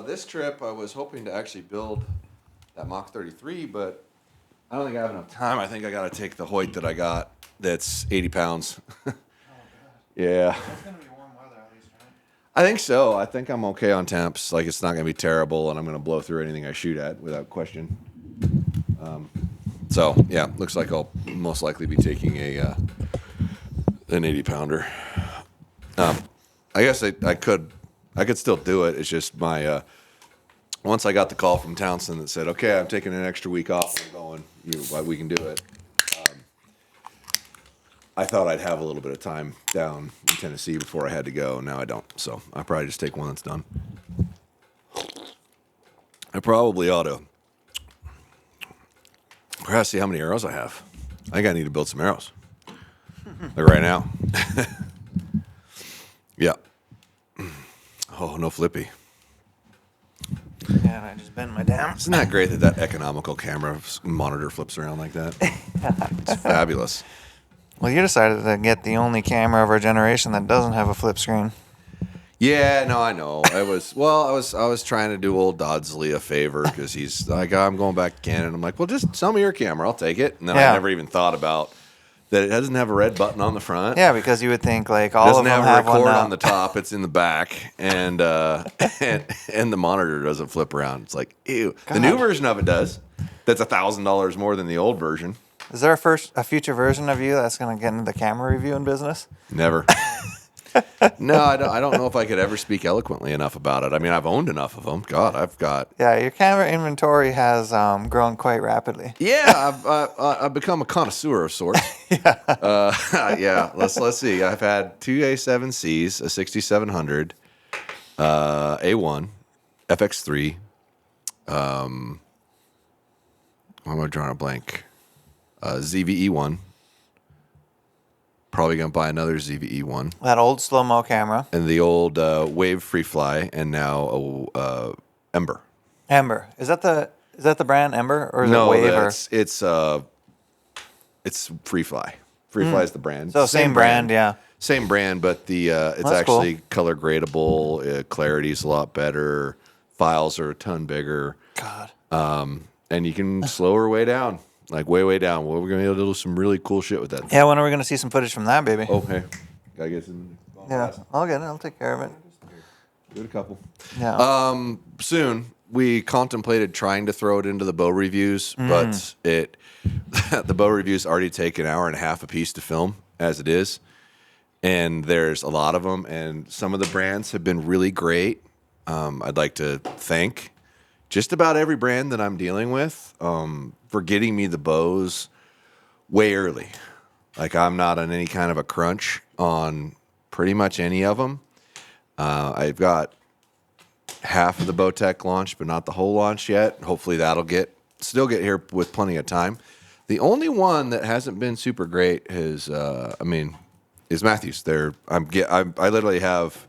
This trip, I was hoping to actually build that Mach 33, but I don't think I have enough time. I think I got to take the Hoyt that I got that's 80 pounds. Yeah. It's going to be warm weather at least, right? I think so. I think I'm okay on temps. Like, it's not going to be terrible, and I'm going to blow through anything I shoot at without question. So, yeah, looks like I'll most likely be taking an 80-pounder. I guess I could still do it. It's just my once I got the call from Townsend that said, "Okay, I'm taking an extra week off. I'm going. We can do it." I thought I'd have a little bit of time down in Tennessee before I had to go. Now I don't. So I'll probably just take one that's done. I probably ought to perhaps see how many arrows I have. I think I need to build some arrows. Like right now. Yeah. Oh, no flippy. Yeah, and I just bent my damn. Isn't that great that economical camera monitor flips around like that? It's fabulous. Well, you decided to get the only camera of our generation that doesn't have a flip screen. Yeah, no, I know. I was trying to do old Dodsley a favor because he's like, I'm going back to Canada. I'm like, well, just sell me your camera. I'll take it. And then I never even thought about that it doesn't have a red button on the front. Yeah, because you would think like all of them have have a record one on the top. It's in the back, and and the monitor doesn't flip around. It's like, ew. God. The new version of it does. That's $1,000 more than the old version. Is there a future version of you that's going to get into the camera reviewing business? Never. No, I don't know if I could ever speak eloquently enough about it. I mean, I've owned enough of them. God, I've got. Yeah, your camera inventory has grown quite rapidly. Yeah, I've become a connoisseur of sorts. Yeah. Let's see. I've had two A7Cs, a 6700, A1, FX3. Why am I drawing a blank? ZVE1. Probably gonna buy another ZVE one. That old slow-mo camera. And the old Wave Free Fly, and now Ember. Ember. Is that the brand Ember, or is it Wave? It's Free Fly. Free Fly is the brand. So same brand, yeah. Same brand, but it's actually cool. Color gradable. Clarity's a lot better. Files are a ton bigger. God. And you can slow her way down. Like way down. Well, we're gonna be able to do some really cool shit with that. Yeah, when are we gonna see some footage from that, baby? Okay, gotta get some. Yeah, I'll get it. I'll take care of it. Do it a couple. Yeah. Soon we contemplated trying to throw it into the bow reviews, but the bow reviews already take an hour and a half a piece to film as it is, and there's a lot of them, and some of the brands have been really great. I'd like to thank just about every brand that I'm dealing with for getting me the bows way early. Like, I'm not on any kind of a crunch on pretty much any of them. I've got half of the Bowtech launch, but not the whole launch yet. Hopefully that'll still get here with plenty of time. The only one that hasn't been super great is Matthews. I literally have,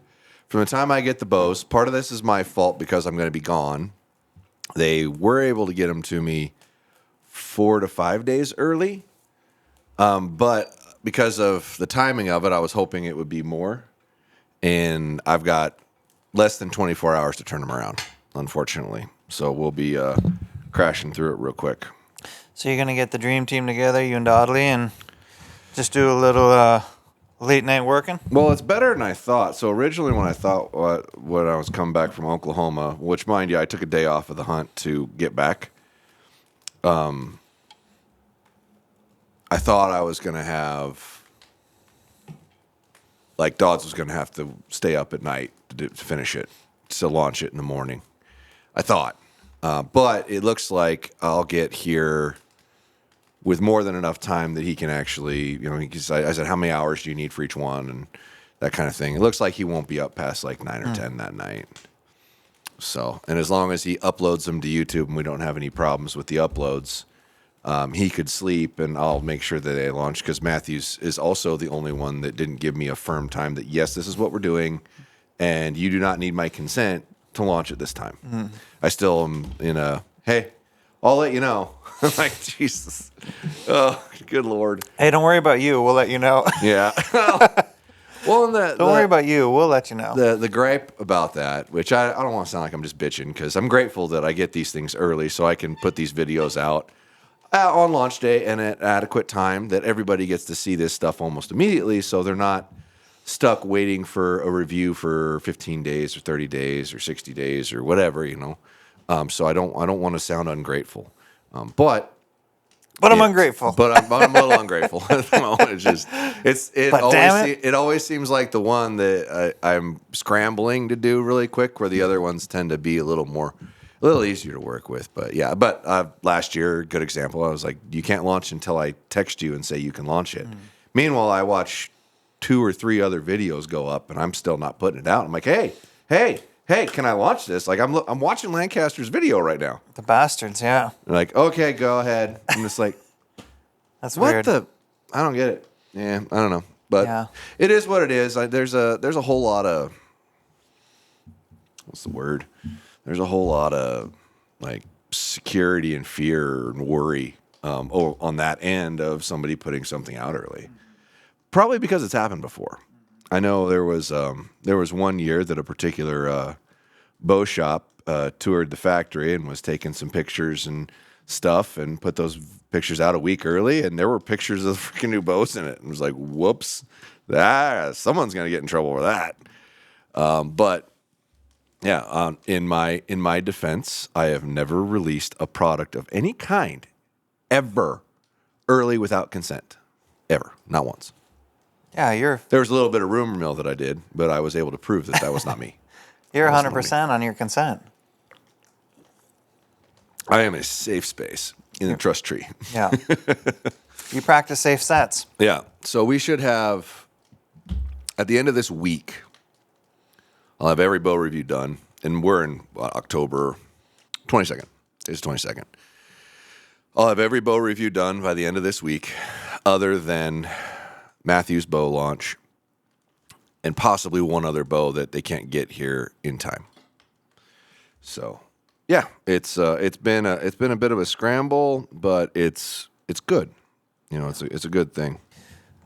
from the time I get the bows, part of this is my fault because I'm going to be gone. They were able to get them to me 4 to 5 days early, but because of the timing of it, I was hoping it would be more, and I've got less than 24 hours to turn them around, unfortunately. So we'll be crashing through it real quick. So you're going to get the dream team together, you and Dodley, and just do a little late night working? Well, it's better than I thought. So originally when I thought when I was coming back from Oklahoma, which, mind you, I took a day off of the hunt to get back, I thought I was going to have, like, Dodds was going to have to stay up at night to finish it, to launch it in the morning. I thought. But it looks like I'll get here with more than enough time that he can actually, I said, how many hours do you need for each one? And that kind of thing. It looks like he won't be up past like 9 or 10 that night. So, and as long as he uploads them to YouTube and we don't have any problems with the uploads, he could sleep, and I'll make sure that they launch, because Matthews is also the only one that didn't give me a firm time that, yes, this is what we're doing, and you do not need my consent to launch at this time. I still am in a, hey, I'll let you know. I'm like, Jesus. Oh, good Lord. Hey, don't worry about you. We'll let you know. Yeah. Well, and Don't worry about you. We'll let you know. the gripe about that, which I don't want to sound like I'm just bitching, because I'm grateful that I get these things early so I can put these videos out on launch day and at adequate time that everybody gets to see this stuff almost immediately, so they're not stuck waiting for a review for 15 days or 30 days or 60 days or whatever, So I don't want to sound ungrateful, but I'm ungrateful. But I'm a little ungrateful at the moment. It always seems like the one that I'm scrambling to do really quick, where the other ones tend to be a little easier to work with. But yeah, last year, good example, I was like, you can't launch until I text you and say you can launch it. Meanwhile, I watch 2 or 3 other videos go up, and I'm still not putting it out. I'm like, hey, can I launch this? Like, I'm watching Lancaster's video right now. The bastards, yeah. They're like, okay, go ahead. I'm just like, That's what weird. I don't get it. Yeah, I don't know. But It is what it is. There's a whole lot of, what's the word? There's a whole lot of like security and fear and worry on that end of somebody putting something out early. Probably because it's happened before. I know there was one year that a particular bow shop toured the factory and was taking some pictures and stuff and put those pictures out a week early, and there were pictures of freaking new bows in it. And it was like, whoops, someone's gonna get in trouble for that. But yeah, in my defense, I have never released a product of any kind ever early without consent, ever, not once. Yeah, There was a little bit of rumor mill that I did, but I was able to prove that was not me. You're 100% on your consent. I am a safe space in the trust tree. Yeah. You practice safe sets. Yeah. So we should have, at the end of this week, I'll have every bow review done. And we're in October 22nd. It's 22nd. I'll have every bow review done by the end of this week, other than Matthew's bow launch and possibly one other bow that they can't get here in time. So, yeah, it's been a bit of a scramble, but it's good. It's a good thing.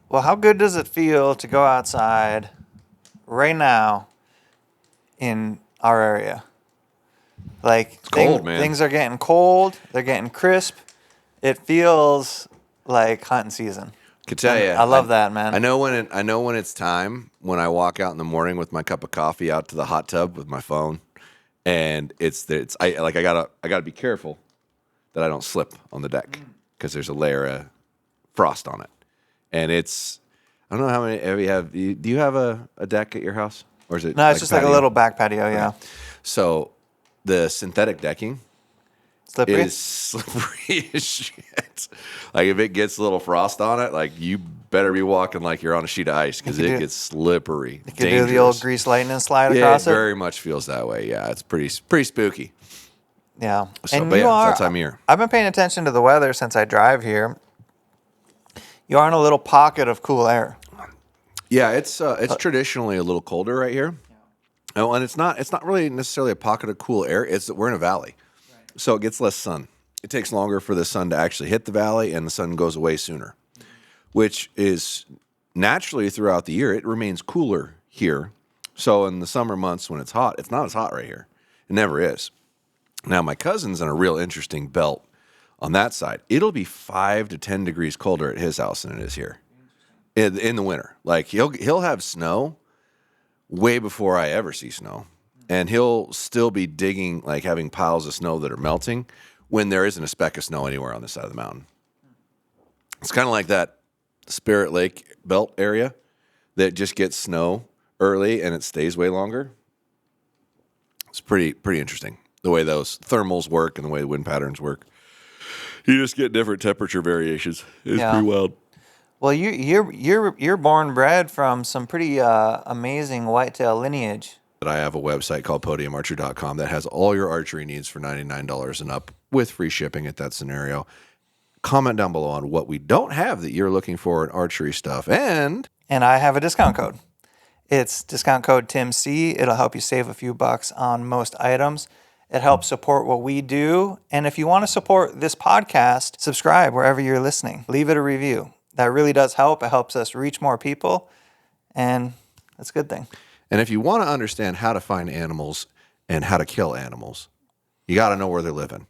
Well, how good does it feel to go outside right now in our area? Like, it's cold, man. Things are getting cold. They're getting crisp. It feels like hunting season. Could tell you, I love that, man. I know when it's time, when I walk out in the morning with my cup of coffee out to the hot tub with my phone, and I gotta be careful that I don't slip on the deck, because there's a layer of frost on it, and I don't know how many do you have a deck at your house, or is it? No, it's just patio? Like a little back patio, yeah. Right. So the synthetic decking is slippery as shit. Like, if it gets a little frost on it, like, you better be walking like you're on a sheet of ice, because it gets slippery. You can do the old grease lightning slide across it. It very much feels that way. Yeah, it's pretty spooky. Yeah. So, and it's that time of year. I've been paying attention to the weather since I drive here. You are in a little pocket of cool air. Yeah, it's traditionally a little colder right here. Oh, and it's not really necessarily a pocket of cool air. It's that we're in a valley. So it gets less sun. It takes longer for the sun to actually hit the valley, and the sun goes away sooner, which is naturally throughout the year. It remains cooler here. So in the summer months when it's hot, it's not as hot right here. It never is. Now, my cousin's in a real interesting belt on that side. It'll be 5 to 10 degrees colder at his house than it is here in the winter. Like, he'll have snow way before I ever see snow. And he'll still be digging, like having piles of snow that are melting when there isn't a speck of snow anywhere on this side of the mountain. It's kind of like that Spirit Lake belt area that just gets snow early and it stays way longer. It's pretty interesting the way those thermals work and the way the wind patterns work. You just get different temperature variations. It's pretty wild. Well, you're born and bred from some pretty amazing whitetail lineage. I have a website called podiumarchery.com that has all your archery needs for $99 and up with free shipping at that scenario. Comment down below on what we don't have that you're looking for in archery stuff. And I have a discount code. It's discount code TimC. It'll help you save a few bucks on most items. It helps support what we do. And if you want to support this podcast, subscribe wherever you're listening. Leave it a review. That really does help. It helps us reach more people. And That's a good thing. And if you want to understand how to find animals and how to kill animals, you got to know where they're living.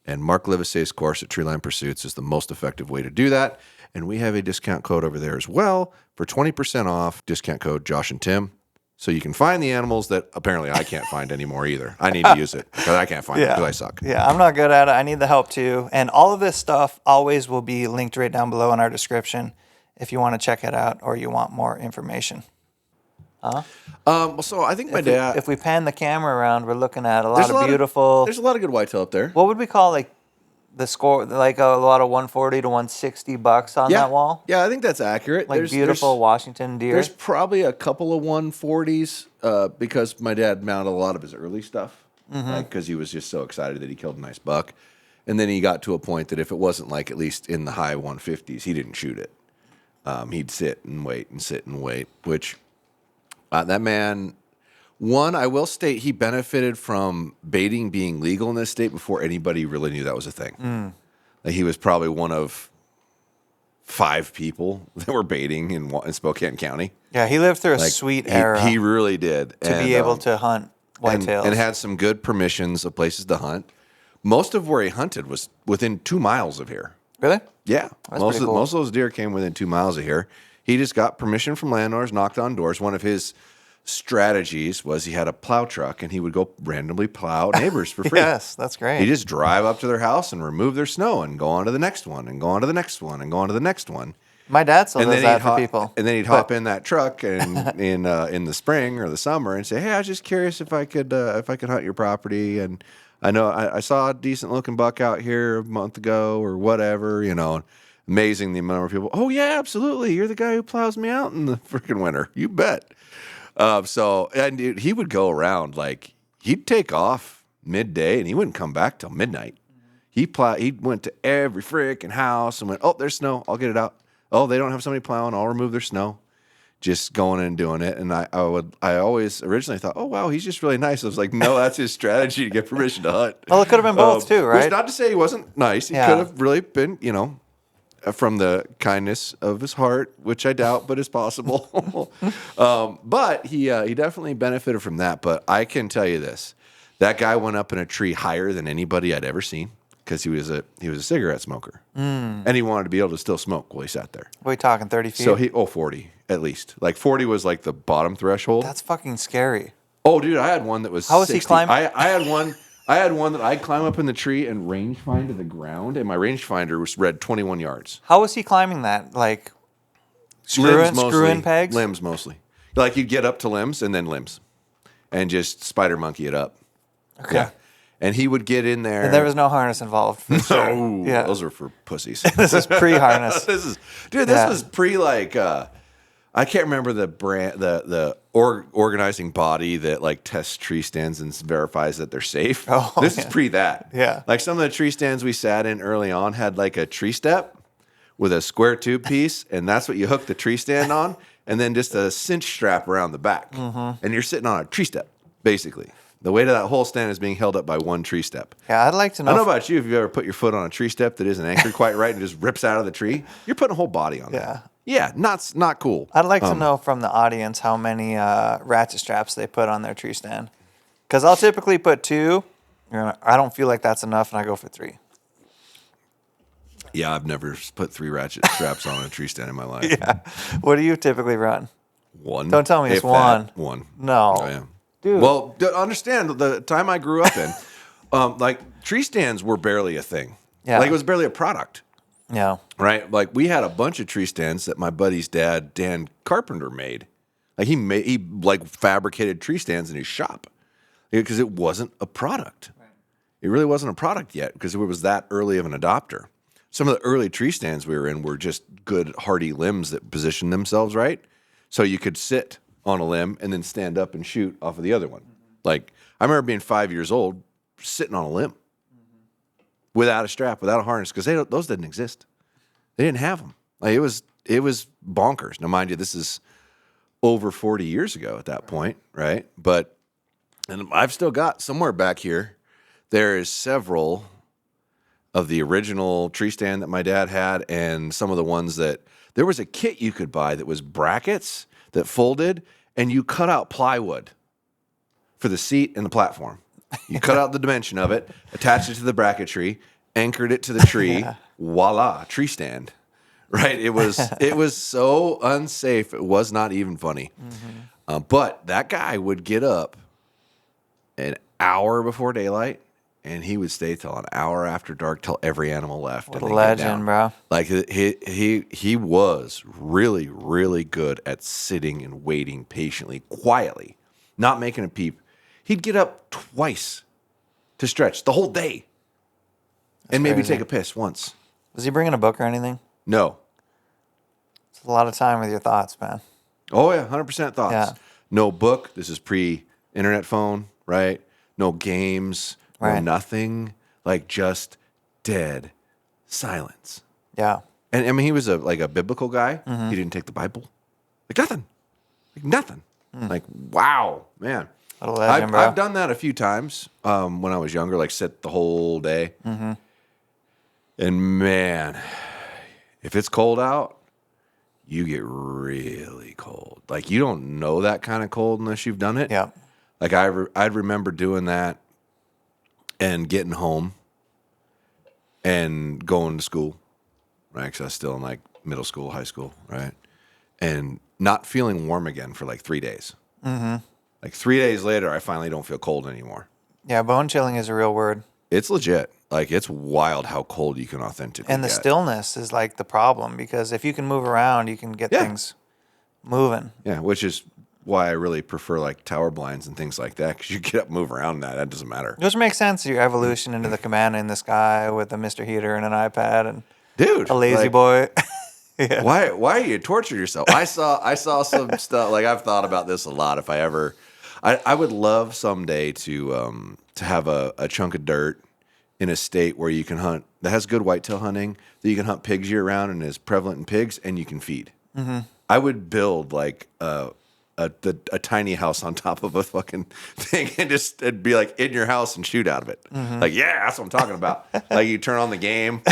And Mark Livesey's course at Treeline Pursuits is the most effective way to do that. And we have a discount code over there as well for 20% off. Discount code Josh and Tim. So you can find the animals that apparently I can't find anymore either. I need to use it because I can't find them because I suck. Yeah, I'm not good at it. I need the help too. And all of this stuff always will be linked right down below in our description if you want to check it out or you want more information. So I think my dad. If we pan the camera around, we're looking at a lot of beautiful. There's a lot of good whitetail up there. What would we call like the score? Like a lot of 140 to 160 bucks on that wall. Yeah, I think that's accurate. Like beautiful Washington deer. There's probably a couple of 140s because my dad mounted a lot of his early stuff because he was just so excited that he killed a nice buck, and then he got to a point that if it wasn't like at least in the high 150s, he didn't shoot it. He'd sit and wait and sit and wait, which. That man, I will state he benefited from baiting being legal in this state before anybody really knew that was a thing. Like he was probably one of 5 people that were baiting in Spokane County. Yeah, he lived through a sweet era. He really did. To be able to hunt whitetails. And had some good permissions of places to hunt. Most of where he hunted was within 2 miles of here. Really? Yeah. Most of those deer came within 2 miles of here. He just got permission from landowners, knocked on doors. One of his strategies was he had a plow truck, and he would go randomly plow neighbors for free. Yes, that's great. He'd just drive up to their house and remove their snow and go on to the next one and go on to the next one and go on to the next one. My dad still does that for people. And then he'd hop in that truck and in the spring or the summer and say, "Hey, I was just curious if I could hunt your property, and I know I saw a decent looking buck out here a month ago or whatever, you know." Amazing the amount of people. Oh yeah, absolutely. You're the guy who plows me out in the freaking winter. You bet. And dude, he would go around like he'd take off midday and he wouldn't come back till midnight. He went to every freaking house and went, "Oh, there's snow. I'll get it out. Oh, they don't have somebody plowing. I'll remove their snow." Just going and doing it. And I always originally thought, "Oh wow, he's just really nice." I was like, "No, that's his strategy to get permission to hunt." Well, it could have been both too, right? Which not to say he wasn't nice. He could have really been, from the kindness of his heart, which I doubt, but is possible. But he definitely benefited from that. But I can tell you this: that guy went up in a tree higher than anybody I'd ever seen because he was a cigarette smoker, and he wanted to be able to still smoke while he sat there. What are we talking, 30 feet? So 40 at least. Like 40 was like the bottom threreshold. That's fucking scary. Oh, dude, I had one that was. How was 60. he climbing? I had one that I'd climb up in the tree and rangefind to the ground, and my rangefinder was read 21 yards. How was he climbing that? Like screw-in pegs? Limbs mostly. Like you'd get up to limbs and then limbs, and just spider monkey it up. Okay. Yeah. And he would get in there. And there was no harness involved. For sure. No, yeah. Those are for pussies. This is pre-harness. This was pre like I can't remember the brand, the organizing body that like tests tree stands and verifies that they're safe. Oh, this is pre that. Yeah. Like some of the tree stands we sat in early on had like a tree step with a square tube piece, and that's what you hook the tree stand on, and then just a cinch strap around the back. And you're sitting on a tree step, basically. The weight of that whole stand is being held up by one tree step. Yeah, I'd like to know. I don't know about you, if you've ever put your foot on a tree step that isn't anchored quite right and just rips out of the tree, you're putting a whole body on that. Yeah, not cool. I'd like to know from the audience how many ratchet straps they put on their tree stand. Because I'll typically put 2. I don't feel like that's enough, and I go for 3. Yeah, I've never put 3 ratchet straps on a tree stand in my life. Yeah. What do you typically run? 1. Don't tell me it's 1. 1. No. Oh, yeah. Dude. Well, understand the time I grew up in, like tree stands were barely a thing. Yeah. Like it was barely a product. Yeah. Right? Like we had a bunch of tree stands that my buddy's dad, Dan Carpenter, made. Like he like fabricated tree stands in his shop because it wasn't a product. Right. It really wasn't a product yet because it was that early of an adopter. Some of the early tree stands we were in were just good hardy limbs that positioned themselves right. So you could sit on a limb and then stand up and shoot off of the other one. Like I remember being 5 years old, sitting on a limb without a strap, without a harness, because those didn't exist. They didn't have them. Like it was bonkers. Now, mind you, this is over 40 years ago at that point, right? But and I've still got somewhere back here. There is several of the original tree stand that my dad had, and some of the ones that there was a kit you could buy that was brackets that folded, and you cut out plywood for the seat and the platform. You cut out the dimension of it, attached it to the bracketry, anchored it to the tree. Voila, tree stand. Right? It was so unsafe. It was not even funny. But that guy would get up an hour before daylight, and he would stay till an hour after dark till every animal left. What a legend, bro. Like he was really, really good at sitting and waiting patiently, quietly, not making a peep. He'd get up twice to stretch the whole day. And maybe crazy. take a piss once. Was he bringing a book or anything? No. It's a lot of time with your thoughts, man. Oh, yeah, 100% thoughts. Yeah. No book. This is pre-internet phone, right? No games, no Right. nothing. Like just dead silence. Yeah. And I mean, he was a biblical guy. He didn't take the Bible. Like nothing. Like nothing. Like, wow, man. What a legend, bro. I've done that a few times when I was younger, like sit the whole day. And man, if it's cold out, you get really cold. Like you don't know that kind of cold unless you've done it. Yeah. Like I'd remember doing that and getting home and going to school, right? Because I was still in like middle school, high school, right? And not feeling warm again for like 3 days. Like 3 days later, I finally don't feel cold anymore. Yeah, bone chilling is a real word. It's legit. Like it's wild how cold you can authentically And the get. stillness is like the problem because if you can move around, you can get things moving. Yeah, which is why I really prefer like tower blinds and things like that because you get up, move around, that doesn't matter. Which makes sense. Your evolution into the command in the sky with a Mr. Heater and an iPad and Dude, a lazy like, boy. Why are you torturing yourself? I saw some stuff. Like I've thought about this a lot. If I ever, I would love someday to have a chunk of dirt in a state where you can hunt that has good whitetail hunting, that you can hunt pigs year round and is prevalent in pigs, and you can feed. I would build like a tiny house on top of a fucking thing and just it'd be like in your house and shoot out of it. Like, yeah, that's what I'm talking about. Like you turn on the game,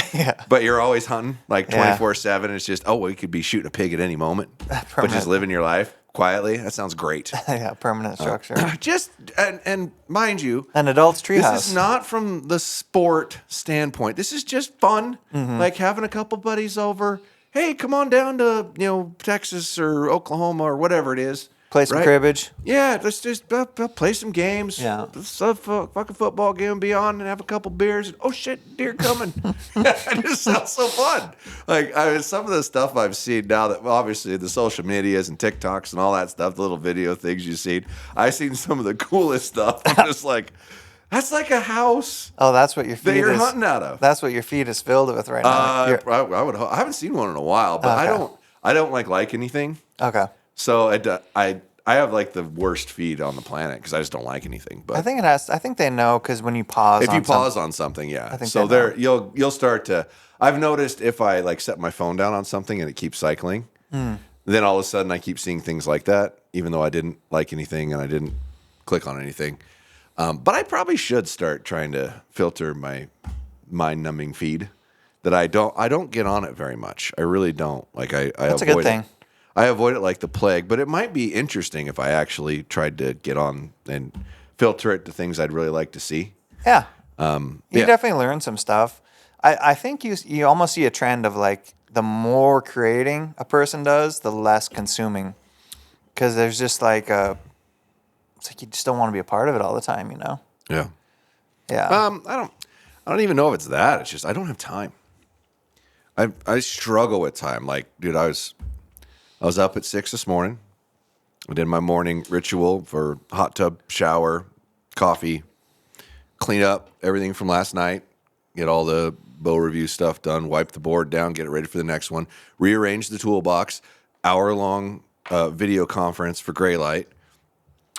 but you're always hunting like 24/7. It's just, we could be shooting a pig at any moment, but just living your life quietly. That sounds great. Yeah, permanent structure. Just, and mind you, An adult's treehouse. this is not from the sport standpoint. This is just fun, like having a couple buddies over. Hey, come on down to Texas or Oklahoma or whatever it is. Play some cribbage. Yeah, let's just play some games. Yeah. Let's fucking football game, be on and have a couple beers. And, oh shit, deer coming! It just sounds so fun. Like some of the stuff I've seen now that obviously the social medias and TikToks and all that stuff, the little video things you've seen. I've seen some of the coolest stuff. I'm just like, that's like a house. Oh, that's what your feed that you're is. hunting out of. That's what your feed is filled with right now. I haven't seen one in a while, but Okay. I don't like anything. Okay. So I have like the worst feed on the planet because I just don't like anything. But I think they know because when you pause, if you pause on something, yeah. I think So they there you'll start to. I've noticed if I like set my phone down on something and it keeps cycling, then all of a sudden I keep seeing things like that, even though I didn't like anything and I didn't click on anything. But I probably should start trying to filter my mind-numbing feed. That I don't get on it very much. I really don't. Like I That's a avoid good thing. it. I avoid it like the plague, but it might be interesting if I actually tried to get on and filter it to things I'd really like to see. Yeah. Yeah. You definitely learn some stuff. I think you almost see a trend of like the more creating a person does, the less consuming. Because there's just like it's like you just don't want to be a part of it all the time, Yeah. Yeah. I don't even know if it's that. It's just I don't have time. I struggle with time. Like, dude, I was up at 6 this morning. I did my morning ritual for hot tub, shower, coffee, clean up everything from last night, get all the bow review stuff done, wipe the board down, get it ready for the next one, rearrange the toolbox, hour-long video conference for gray light,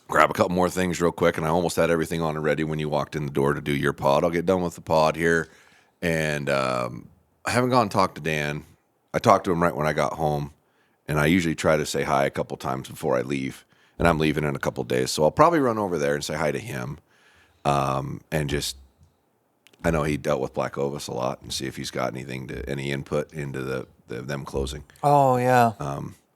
grab a couple more things real quick, and I almost had everything on and ready when you walked in the door to do your pod. I'll get done with the pod here, and I haven't gone and talked to Dan. I talked to him right when I got home, and I usually try to say hi a couple times before I leave, and I'm leaving in a couple days, so I'll probably run over there and say hi to him, and just, I know he dealt with blackovis a lot, and see if he's got any input into them closing. Oh, yeah.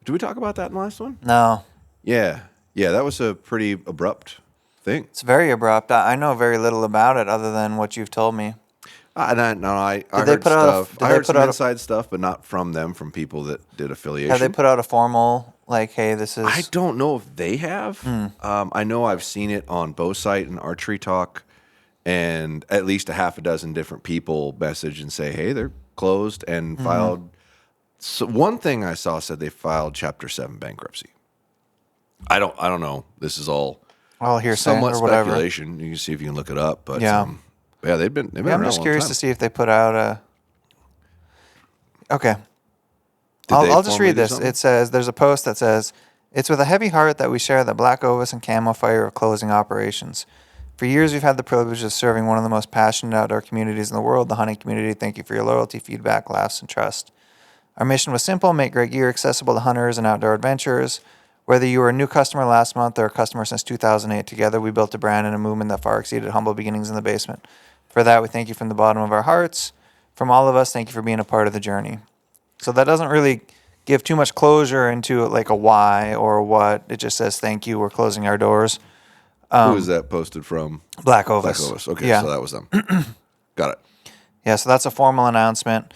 Did we talk about that in the last one? No. Yeah. Yeah, that was a pretty abrupt thing. It's very abrupt. I know very little about it other than what you've told me. I Did they heard put out stuff. I heard some out a- inside stuff, but not from them, from people that did affiliation. Have they put out a formal, like, hey, this is... I don't know if they have. I know I've seen it on Bow Sight and Archery Talk, and at least a half a dozen different people message and say, hey, they're closed and filed. So one thing I saw said they filed Chapter 7 bankruptcy. I don't know. This is all hearsay somewhat or whatever. speculation. You can see if you can look it up. But Yeah. yeah, they've been I'm around just a long curious time. to see if they put out a... Okay. Did they I'll just formally read do this. something? It says, there's a post that says, it's with a heavy heart that we share the blackovis and camo fire of closing operations. For years, we've had the privilege of serving one of the most passionate outdoor communities in the world, the hunting community. Thank you for your loyalty, feedback, laughs, and trust. Our mission was simple: make great gear accessible to hunters and outdoor adventurers. Whether you were a new customer last month or a customer since 2008, together we built a brand and a movement that far exceeded humble beginnings in the basement. For that, we thank you from the bottom of our hearts. From all of us, thank you for being a part of the journey. So that doesn't really give too much closure into like a why or a what. It just says, thank you, we're closing our doors. Who is that posted from? Blackovis. Blackovis. Okay, Yeah. so that was them. Got it. Yeah, so that's a formal announcement.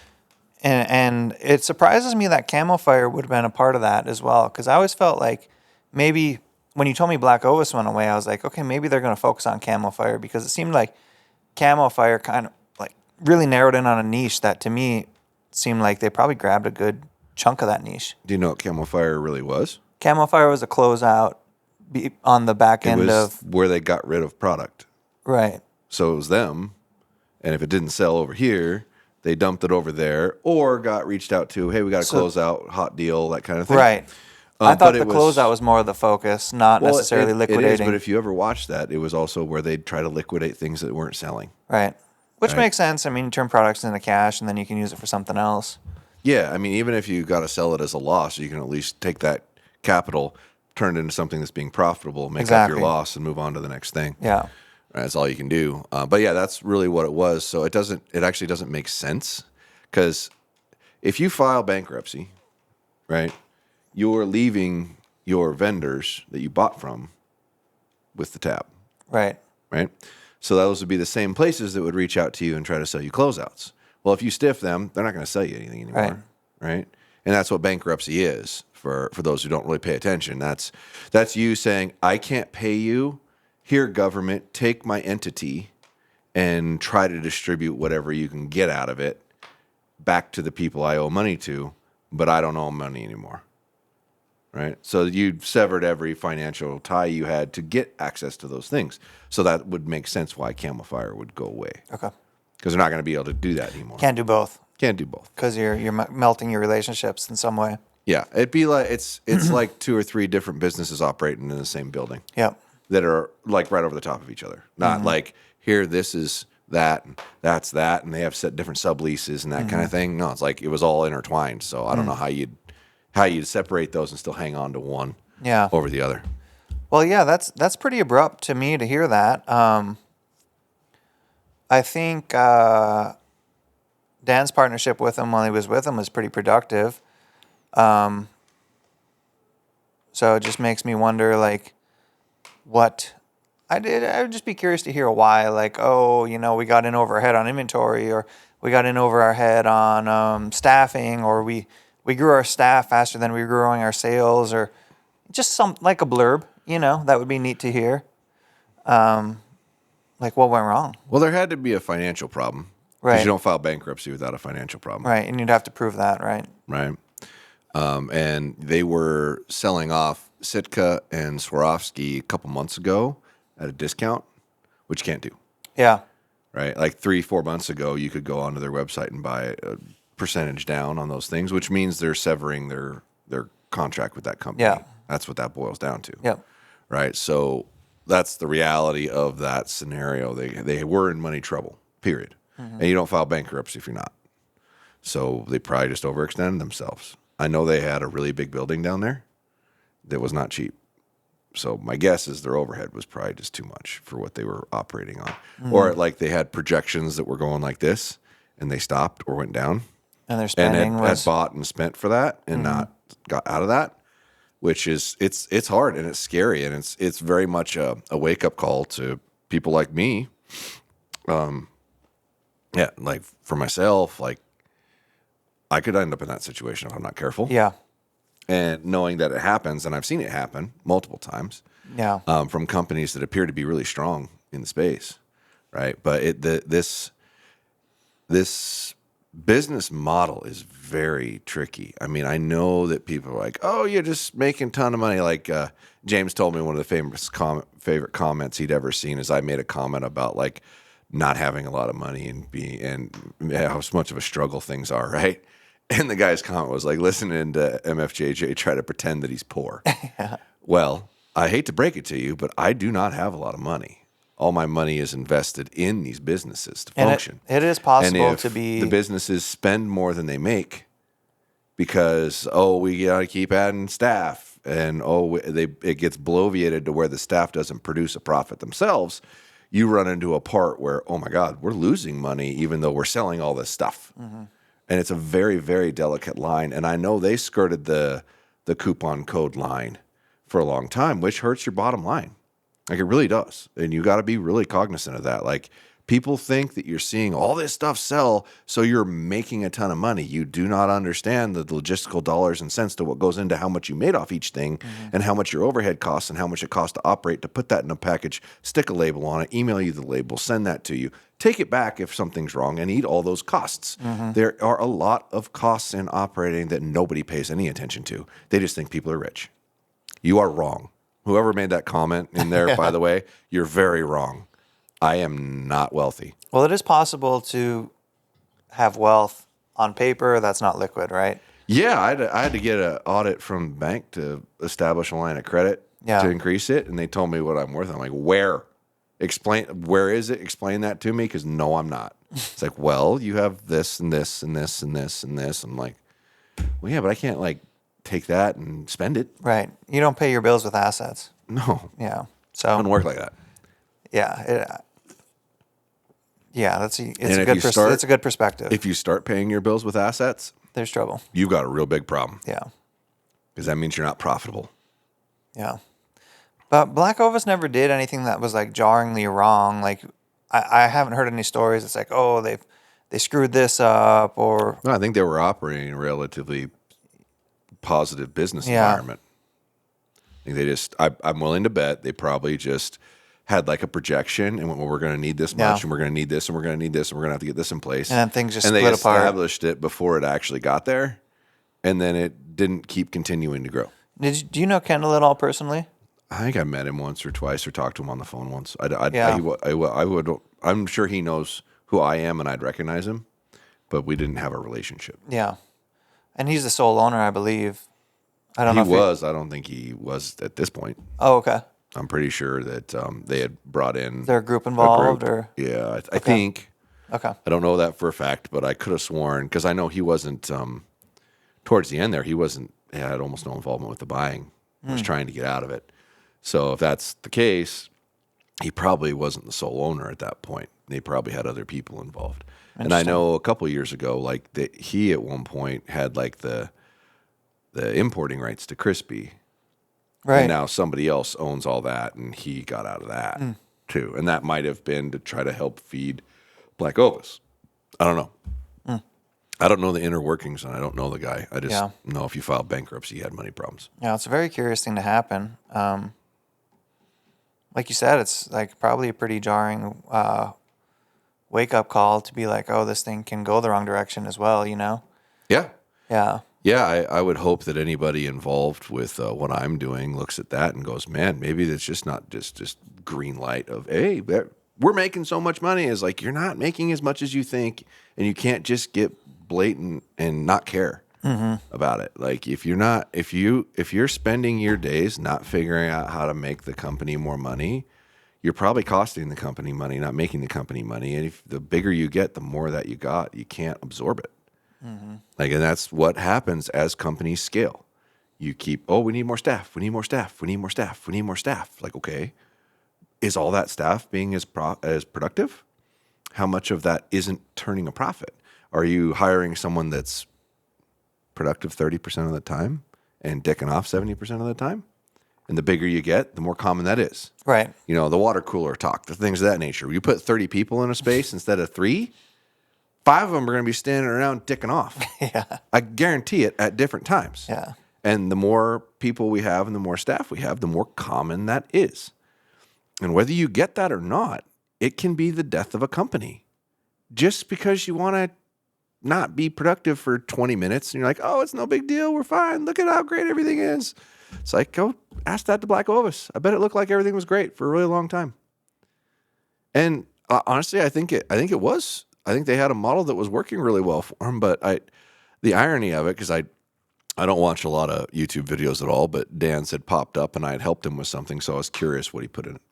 And it surprises me that Camo Fire would have been a part of that as well, because I always felt like maybe when you told me Blackovis went away, I was like, okay, maybe they're going to focus on Camo Fire, because it seemed like Camo Fire kind of like really narrowed in on a niche that to me seemed like they probably grabbed a good chunk of that niche. Do you know what Camel Fire really was? Camo Fire was a closeout on the back It end was of... where they got rid of product. Right. So it was them, and if it didn't sell over here, they dumped it over there, or got reached out to, hey, we got a closeout, hot deal, that kind of thing. Right. I thought the but it closeout was more of the focus, not necessarily liquidating. It is, but if you ever watched that, it was also where they'd try to liquidate things that weren't selling. Right. Which Right. makes sense. I mean, you turn products into cash, and then you can use it for something else. Yeah, I mean, even if you got to sell it as a loss, you can at least take that capital, turn it into something that's being profitable, make up your Exactly. loss, and move on to the next thing. Yeah. That's all you can do. But yeah, that's really what it was. So it actually doesn't make sense, because if you file bankruptcy, right, you're leaving your vendors that you bought from with the tab, Right. right? So those would be the same places that would reach out to you and try to sell you closeouts. Well, if you stiff them, they're not going to sell you anything anymore, right? And that's what bankruptcy is for those who don't really pay attention. That's you saying, I can't pay you. Here, government, take my entity and try to distribute whatever you can get out of it back to the people I owe money to, but I don't owe money anymore, right? So you severed every financial tie you had to get access to those things. So that would make sense why Camel Fire would go away, Okay. because they're not going to be able to do that anymore. Can't do both Can't do both. because you're melting your relationships in some way. Yeah, it'd be like it's like 2 or 3 different businesses operating in the same building Yep. that are like right over the top of each other. Not like here, this is that, and that's that, and they have set different subleases and that kind of thing. No, it's like it was all intertwined. So I don't know how you'd separate those and still hang on to one Yeah. over the other. Well, yeah, that's pretty abrupt to me to hear that. I think Dan's partnership with him while he was with him was pretty productive. So it just makes me wonder, like, what I would just be curious to hear why. Like, oh, we got in over our head on inventory, or we got in over our head on staffing, or we grew our staff faster than we were growing our sales, or just like a blurb. That would be neat to hear. Like, what went wrong? Well, there had to be a financial problem. Right. Because you don't file bankruptcy without a financial problem. Right, and you'd have to prove that, right? Right. And they were selling off Sitka and Swarovski a couple months ago at a discount, which you can't do. Yeah. Right. Like 3-4 months ago, you could go onto their website and buy a percentage down on those things, which means they're severing their contract with that company. Yeah. That's what that boils down to. Yep. Right. So that's the reality of that scenario. They were in money trouble, period. And you don't file bankruptcy if you're not. So they probably just overextended themselves. I know they had a really big building down there that was not cheap. So my guess is their overhead was probably just too much for what they were operating on. Or like they had projections that were going like this, and they stopped or went down. And their And spending had was... bought and spent for that and not got out of that. which is it's hard and it's scary, and it's very much a wake up call to people like me. Yeah, like for myself, like I could end up in that situation if I'm not careful. Yeah. And knowing that it happens, and I've seen it happen multiple times, Yeah. from companies that appear to be really strong in the space, right? But this business model is very tricky. I mean, I know that people are like, "Oh, you're just making a ton of money." Like James told me one of the favorite comments he'd ever seen is I made a comment about like not having a lot of money and how much of a struggle things are, right? And the guy's comment was like, listening to MFJJ try to pretend that he's poor. Yeah. Well, I hate to break it to you, but I do not have a lot of money. All my money is invested in these businesses to function. It is And possible if to be. the businesses spend more than they make because, we got to keep adding staff, and it gets bloviated to where the staff doesn't produce a profit themselves, you run into a part where, oh my God, we're losing money even though we're selling all this stuff. Mm-hmm. And it's a very, very delicate line. And I know they skirted the coupon code line for a long time, which hurts your bottom line. Like it really does. And you got to be really cognizant of that. Like people think that you're seeing all this stuff sell, so you're making a ton of money. You do not understand the logistical dollars and cents to what goes into how much you made off each thing, and how much your overhead costs and how much it costs to operate, to put that in a package, stick a label on it, email you the label, send that to you, take it back if something's wrong, and eat all those costs. There are a lot of costs in operating that nobody pays any attention to. They just think people are rich. You are wrong. Whoever made that comment in there, by the way, you're very wrong. I am not wealthy. Well, it is possible to have wealth on paper that's not liquid, right? Yeah, I had to get an audit from the bank to establish a line of credit to increase it, and they told me what I'm worth. I'm like, where? Where is it? Explain that to me, because no, I'm not. It's like, well, you have this and this and this and this and this. I'm like, well, yeah, but I can't like take that and spend it. Right. You don't pay your bills with assets. No. Yeah. It So doesn't work like that. yeah, it's a good perspective. If you start paying your bills with assets, There's trouble. you've got a real big problem, Yeah. because that means you're not profitable. Yeah. But blackovis never did anything that was like jarringly wrong. Like I haven't heard any stories. It's like, oh, they screwed this up, or No, I think they were operating in a relatively positive business environment. I think they just, I'm willing to bet they probably just had like a projection and went, well, we're going to need this much, and we're going to need this, and we're going to need this, and we're going to have to get this in place. And then things just and split they apart. established it before it actually got there, and then it didn't keep continuing to grow. Do you know Kendall at all personally? I think I met him once or twice, or talked to him on the phone once. I'm sure he knows who I am, and I'd recognize him, but we didn't have a relationship. Yeah. And he's the sole owner, I believe. I don't He know if was. I don't think he was at this point. Oh, okay. I'm pretty sure that they had brought in. Is there a group involved, or? Yeah, I think. Okay. I don't know that for a fact, but I could have sworn, because I know he wasn't. Towards the end there, he wasn't. He had almost no involvement with the buying. He was trying to get out of it. So if that's the case, he probably wasn't the sole owner at that point. They probably had other people involved. And I know a couple of years ago, like he at one point had like the importing rights to Crispy. Right. And now somebody else owns all that, and he got out of that too. And that might have been to try to help feed blackovis. I don't know. I don't know the inner workings, and I don't know the guy. I just know if you filed bankruptcy, you had money problems. Yeah, it's a very curious thing to happen. Like you said, it's like probably a pretty jarring wake-up call to be like, oh, this thing can go the wrong direction as well, you know? Yeah. Yeah. Yeah, I would hope that anybody involved with what I'm doing looks at that and goes, man, maybe it's just not just green light of, hey, we're making so much money. It's like, you're not making as much as you think, and you can't just get blatant and not care about it. Like if you're spending your days not figuring out how to make the company more money, you're probably costing the company money, not making the company money. And if the bigger you get, the more that you got, you can't absorb it. Like, and that's what happens as companies scale. You keep, we need more staff. We need more staff. We need more staff. We need more staff. Like, okay, is all that staff being as productive? How much of that isn't turning a profit? Are you hiring someone that's productive 30% of the time and dicking off 70% of the time. And the bigger you get, the more common that is. Right. You know, the water cooler talk, the things of that nature. You put 30 people in a space instead of 3, 5 of them are going to be standing around dicking off. Yeah. I guarantee it at different times. Yeah. And the more people we have and the more staff we have, the more common that is. And whether you get that or not, it can be the death of a company. Just because you want to not be productive for 20 minutes and you're like, oh, it's no big deal. We're fine. Look at how great everything is. It's like, go ask that to blackovis. I bet it looked like everything was great for a really long time. And honestly, I think it was. I think they had a model that was working really well for them. But the irony of it, because I don't watch a lot of YouTube videos at all, but Dan's had popped up and I had helped him with something, so I was curious what he put in it.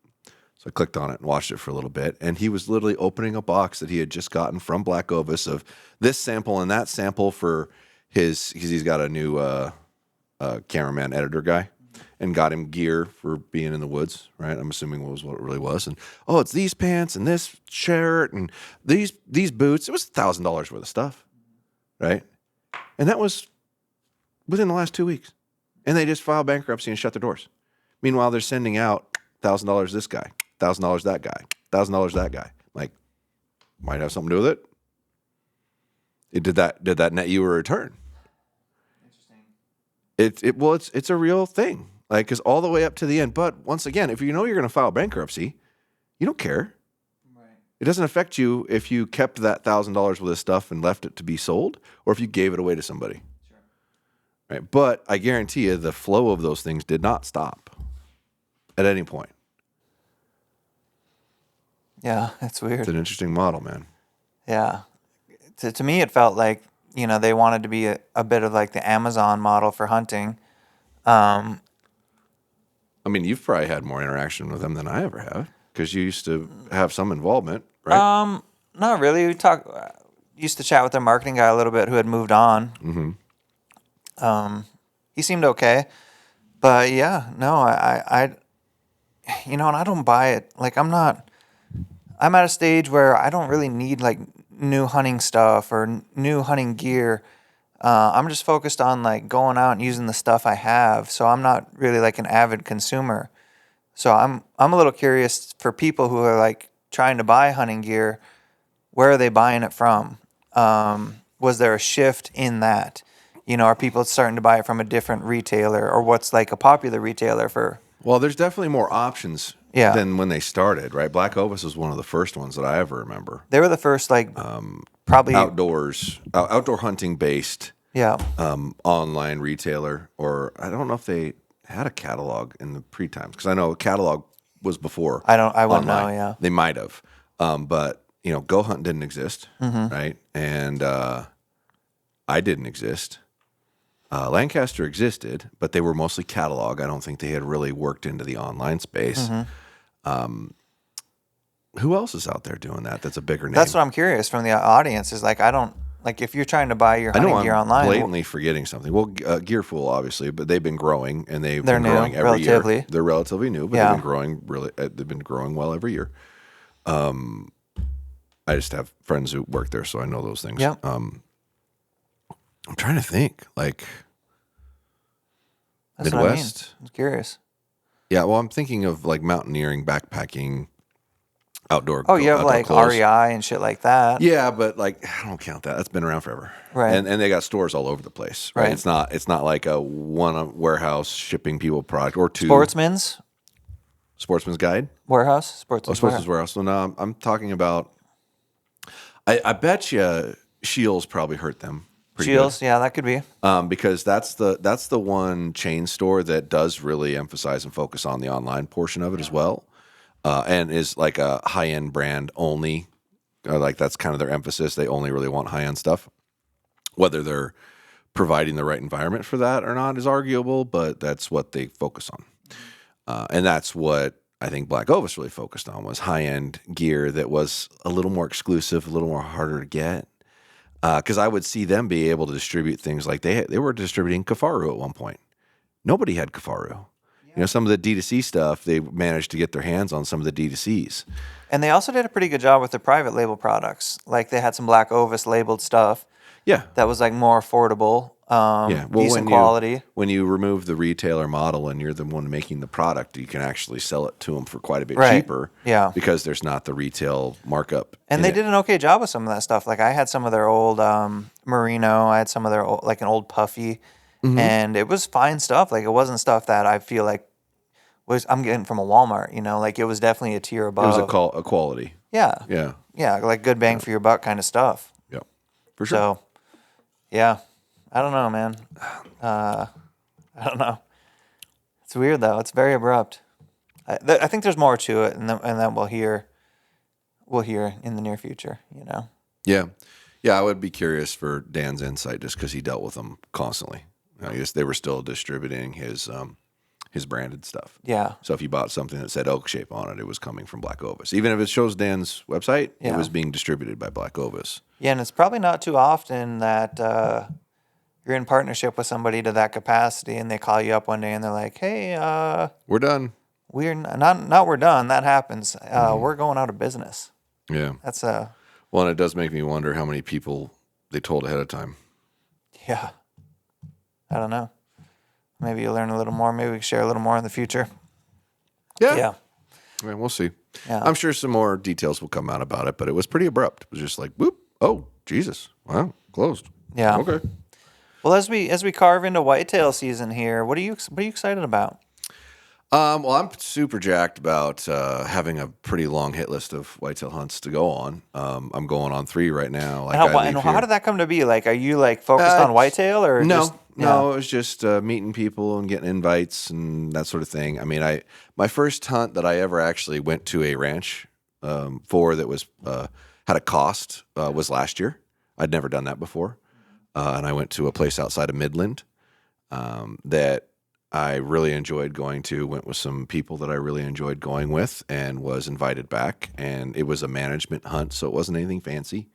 So I clicked on it and watched it for a little bit, and he was literally opening a box that he had just gotten from blackovis of this sample and that sample for because he's got a new cameraman editor guy, and got him gear for being in the woods, right? I'm assuming was what it really was. And oh, it's these pants and this shirt and these boots. It was $1,000 worth of stuff, right? And that was within the last 2 weeks. And they just filed bankruptcy and shut their doors. Meanwhile, they're sending out $1,000 this guy, $1,000 that guy, $1,000 that guy. Like, might have something to do with it. Did that net you a return? Interesting. It's a real thing. Like, because all the way up to the end. But once again, if you know you're going to file bankruptcy, you don't care. Right. It doesn't affect you if you kept that $1,000 worth of stuff and left it to be sold, or if you gave it away to somebody. Sure. Right. But I guarantee you, the flow of those things did not stop at any point. Yeah, that's weird. It's an interesting model, man. Yeah. To me, it felt like, they wanted to be a bit of like the Amazon model for hunting. I mean, you've probably had more interaction with them than I ever have, because you used to have some involvement, right? Not really. We used to chat with their marketing guy a little bit, who had moved on. Mm-hmm. He seemed okay, but yeah, no, I and I don't buy it. Like, I'm at a stage where I don't really need like new hunting stuff or new hunting gear. I'm just focused on like going out and using the stuff I have. So I'm not really like an avid consumer. So I'm a little curious for people who are like trying to buy hunting gear, where are they buying it from? Was there a shift in that? Are people starting to buy it from a different retailer, or what's like a popular retailer for? Well, there's definitely more options than when they started, right? blackovis was one of the first ones that I ever remember. They were the first, like, probably outdoor hunting based online retailer, or I don't know if they had a catalog in the pre-times, because I know a catalog was before. I wouldn't know, yeah. They might have. But, Go Hunt didn't exist, right? And I didn't exist. Lancaster existed, but they were mostly catalog. I don't think they had really worked into the online space. Who else is out there doing that? That's a bigger name. That's what I'm curious from the audience is like, if you're trying to buy your hunting gear online. I'm blatantly forgetting something. Well, Gearful, obviously, but they've been growing, and they're been new, growing every relatively. year. They're relatively new, but they've been growing they've been growing well every year. I just have friends who work there, so I know those things. Yep. I'm trying to think, like, That's Midwest. I'm curious. Yeah, well, I'm thinking of like mountaineering, backpacking, outdoor. Oh, you have like clothes. REI and shit like that. Yeah, but like, I don't count that. That's been around forever. Right. And they got stores all over the place. Right. It's not like a one warehouse shipping people product or two. Sportsman's Guide. Warehouse. Sportsman's Warehouse. So now I'm talking about. I bet you Shields probably hurt them. Shields, yeah, that could be. Because that's the one chain store that does really emphasize and focus on the online portion of it as well, and is like a high end brand only. Like that's kind of their emphasis. They only really want high end stuff. Whether they're providing the right environment for that or not is arguable, but that's what they focus on, and that's what I think blackovis really focused on, was high end gear that was a little more exclusive, a little more harder to get. Because I would see them be able to distribute things like they were distributing Kafaru at one point. Nobody had Kafaru. Yeah. Some of the D2C stuff, they managed to get their hands on some of the D2Cs. And they also did a pretty good job with their private label products. Like they had some blackovis labeled stuff. Yeah. That was like more affordable. decent quality. When you remove the retailer model and you're the one making the product, you can actually sell it to them for quite a bit cheaper. Yeah. Because there's not the retail markup. And they did an okay job with some of that stuff. Like I had some of their old merino. I had some of their old, like an old puffy, and it was fine stuff. Like it wasn't stuff that I feel like I'm getting from a Walmart. You know, like it was definitely a tier above. It was a quality. Yeah. Yeah. Yeah, like good bang for your buck kind of stuff. Yeah. For sure. So, yeah. I don't know, man. I don't know. It's weird though. It's very abrupt. I think there's more to it, and then we'll hear in the near future. You know. Yeah, I would be curious for Dan's insight just because he dealt with them constantly. I guess they were still distributing his branded stuff. Yeah. So if you bought something that said Oak Shape on it, it was coming from blackovis. Even if it shows Dan's website, it was being distributed by blackovis. Yeah, and it's probably not too often that you're in partnership with somebody to that capacity, and they call you up one day and they're like, "Hey, we're done. We're not we're done. That happens. We're going out of business." Yeah. That's well, and it does make me wonder how many people they told ahead of time. Yeah. I don't know. Maybe you'll learn a little more. Maybe we can share a little more in the future. Yeah. Yeah. Yeah, we'll see. Yeah. I'm sure some more details will come out about it, but it was pretty abrupt. It was just like, whoop, oh, Jesus. Wow, closed. Yeah. Okay. Well, as we carve into whitetail season here, what are you excited about? Well, I'm super jacked about having a pretty long hit list of whitetail hunts to go on. I'm going on 3 right now. Like And how did that come to be? Like, are you like focused on whitetail or no? No, it was just meeting people and getting invites and that sort of thing. I mean, my first hunt that I ever actually went to a ranch for that was had a cost was last year. I'd never done that before, and I went to a place outside of Midland that I really enjoyed going to. Went with some people that I really enjoyed going with, and was invited back. And it was a management hunt, so it wasn't anything fancy.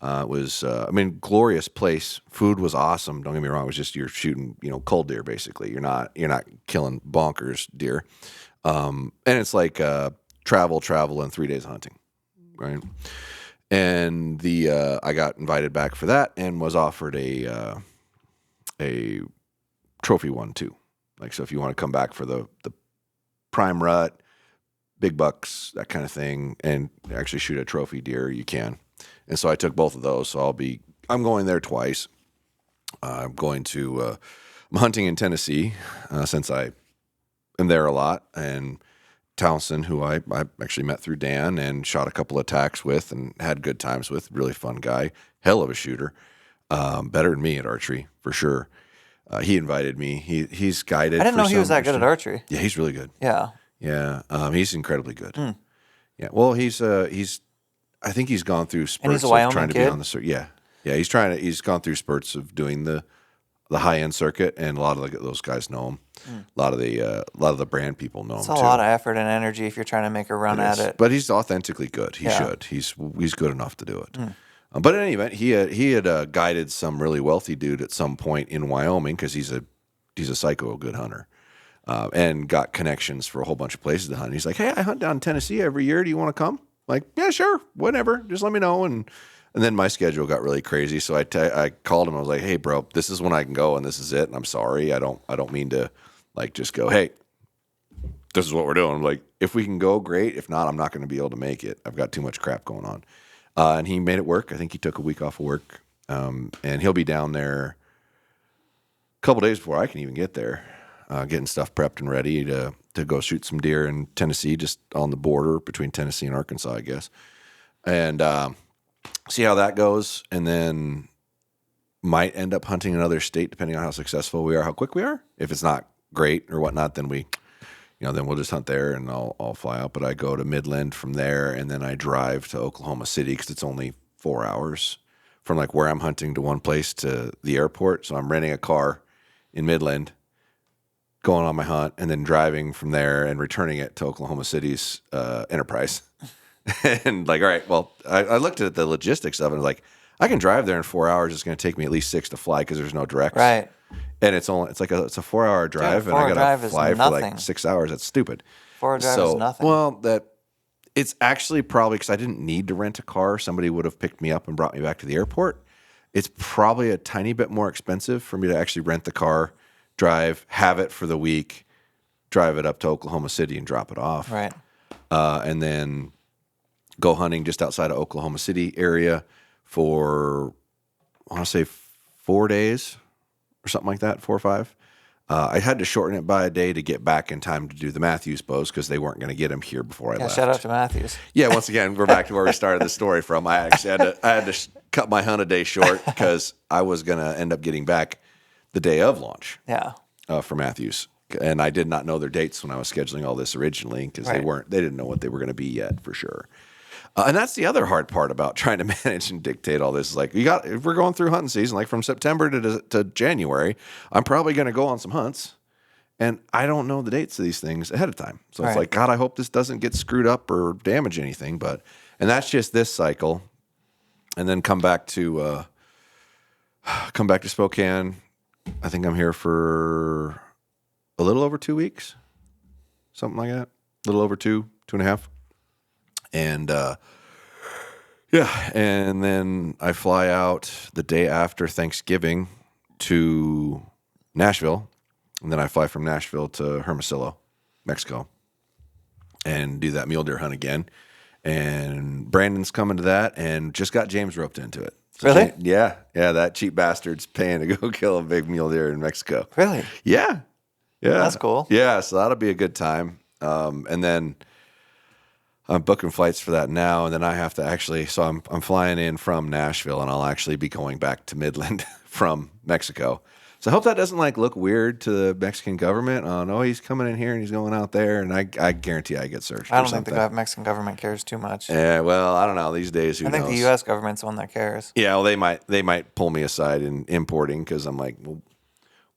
It was, glorious place. Food was awesome. Don't get me wrong. It was just you're shooting, cull deer basically. You're not killing bonkers deer. And it's like travel and 3 days hunting, right? And I got invited back for that and was offered a trophy one too. Like, so if you want to come back for the prime rut, big bucks, that kind of thing, and actually shoot a trophy deer, you can. And so I took both of those. So I'm going there twice. I'm hunting in Tennessee since I am there a lot. And Townsend, who I actually met through Dan and shot a couple of tacks with and had good times with, really fun guy, hell of a shooter, better than me at archery for sure. He invited me. He's guided. I didn't know he was that good at archery. Yeah, he's really good. Yeah. Yeah. He's incredibly good. Yeah. Well, I think he's gone through spurts of trying to be on the circuit. Yeah. Yeah. He's gone through spurts of doing the high end circuit, and a lot of those guys know him. A lot of the brand people know him too. It's a lot of effort and energy if you're trying to make a run at it. But he's authentically good. He should. He's good enough to do it. But in any event, he had guided some really wealthy dude at some point in Wyoming because he's a psycho good hunter, and got connections for a whole bunch of places to hunt. He's like, "Hey, I hunt down in Tennessee every year. Do you want to come?" Like, "Yeah, sure, whatever. Just let me know." And then my schedule got really crazy, so I called him. I was like, "Hey, bro, this is when I can go, and this is it. And I'm sorry. I don't mean to like just go. Hey, this is what we're doing. Like, if we can go, great. If not, I'm not going to be able to make it. I've got too much crap going on." And he made it work. I think he took a week off of work, and he'll be down there a couple days before I can even get there, getting stuff prepped and ready to go shoot some deer in Tennessee, just on the border between Tennessee and Arkansas, I guess, and see how that goes, and then might end up hunting another state depending on how successful we are, how quick we are. If it's not great or whatnot, then then we'll just hunt there, and I'll fly out. But I go to Midland from there, and then I drive to Oklahoma City because it's only 4 hours from like where I'm hunting to one place to the airport. So I'm renting a car in Midland, going on my hunt, and then driving from there and returning it to Oklahoma City's Enterprise. And like, all right, well, I looked at the logistics of it. And like, I can drive there in 4 hours. It's going to take me at least 6 to fly because there's no directs. Right. And it's a 4-hour drive, and I got to fly for like 6 hours. That's stupid. 4-hour drive is nothing. Well, it's actually probably because I didn't need to rent a car. Somebody would have picked me up and brought me back to the airport. It's probably a tiny bit more expensive for me to actually rent the car, drive, have it for the week, drive it up to Oklahoma City and drop it off. Right. And then go hunting just outside of Oklahoma City area for, I want to say 4 days or something like that, 4 or 5. I had to shorten it by a day to get back in time to do the Matthews bows because they weren't going to get them here before I left. Shout out to Matthews. Yeah, once again, we're back to where we started the story from. I actually had to cut my hunt a day short because I was going to end up getting back the day of launch. Yeah. For Matthews, and I did not know their dates when I was scheduling all this originally because they didn't know what they were going to be yet for sure. And that's the other hard part about trying to manage and dictate all this. Is like if we're going through hunting season, like from September to January, I'm probably going to go on some hunts, and I don't know the dates of these things ahead of time. So it's like, God, I hope this doesn't get screwed up or damage anything. And that's just this cycle, and then come back to Spokane. I think I'm here for a little over 2 weeks, something like that. A little over 2.5. And and then I fly out the day after Thanksgiving to Nashville, and then I fly from Nashville to Hermosillo, Mexico, and do that mule deer hunt again. And Brandon's coming to that, and just got James roped into it. So really? Yeah. That cheap bastard's paying to go kill a big mule deer in Mexico. Really? Yeah. That's cool. Yeah, so that'll be a good time. And then I'm booking flights for that now, and then I have to actually. So I'm flying in from Nashville, and I'll actually be going back to Midland from Mexico. So I hope that doesn't look weird to the Mexican government. Oh no, he's coming in here and he's going out there, and I guarantee I get searched. I don't think the Mexican government cares too much. Yeah, well, I don't know these days. Who knows? I think the U.S. government's the one that cares. Yeah, well, they might pull me aside in importing because I'm like, well,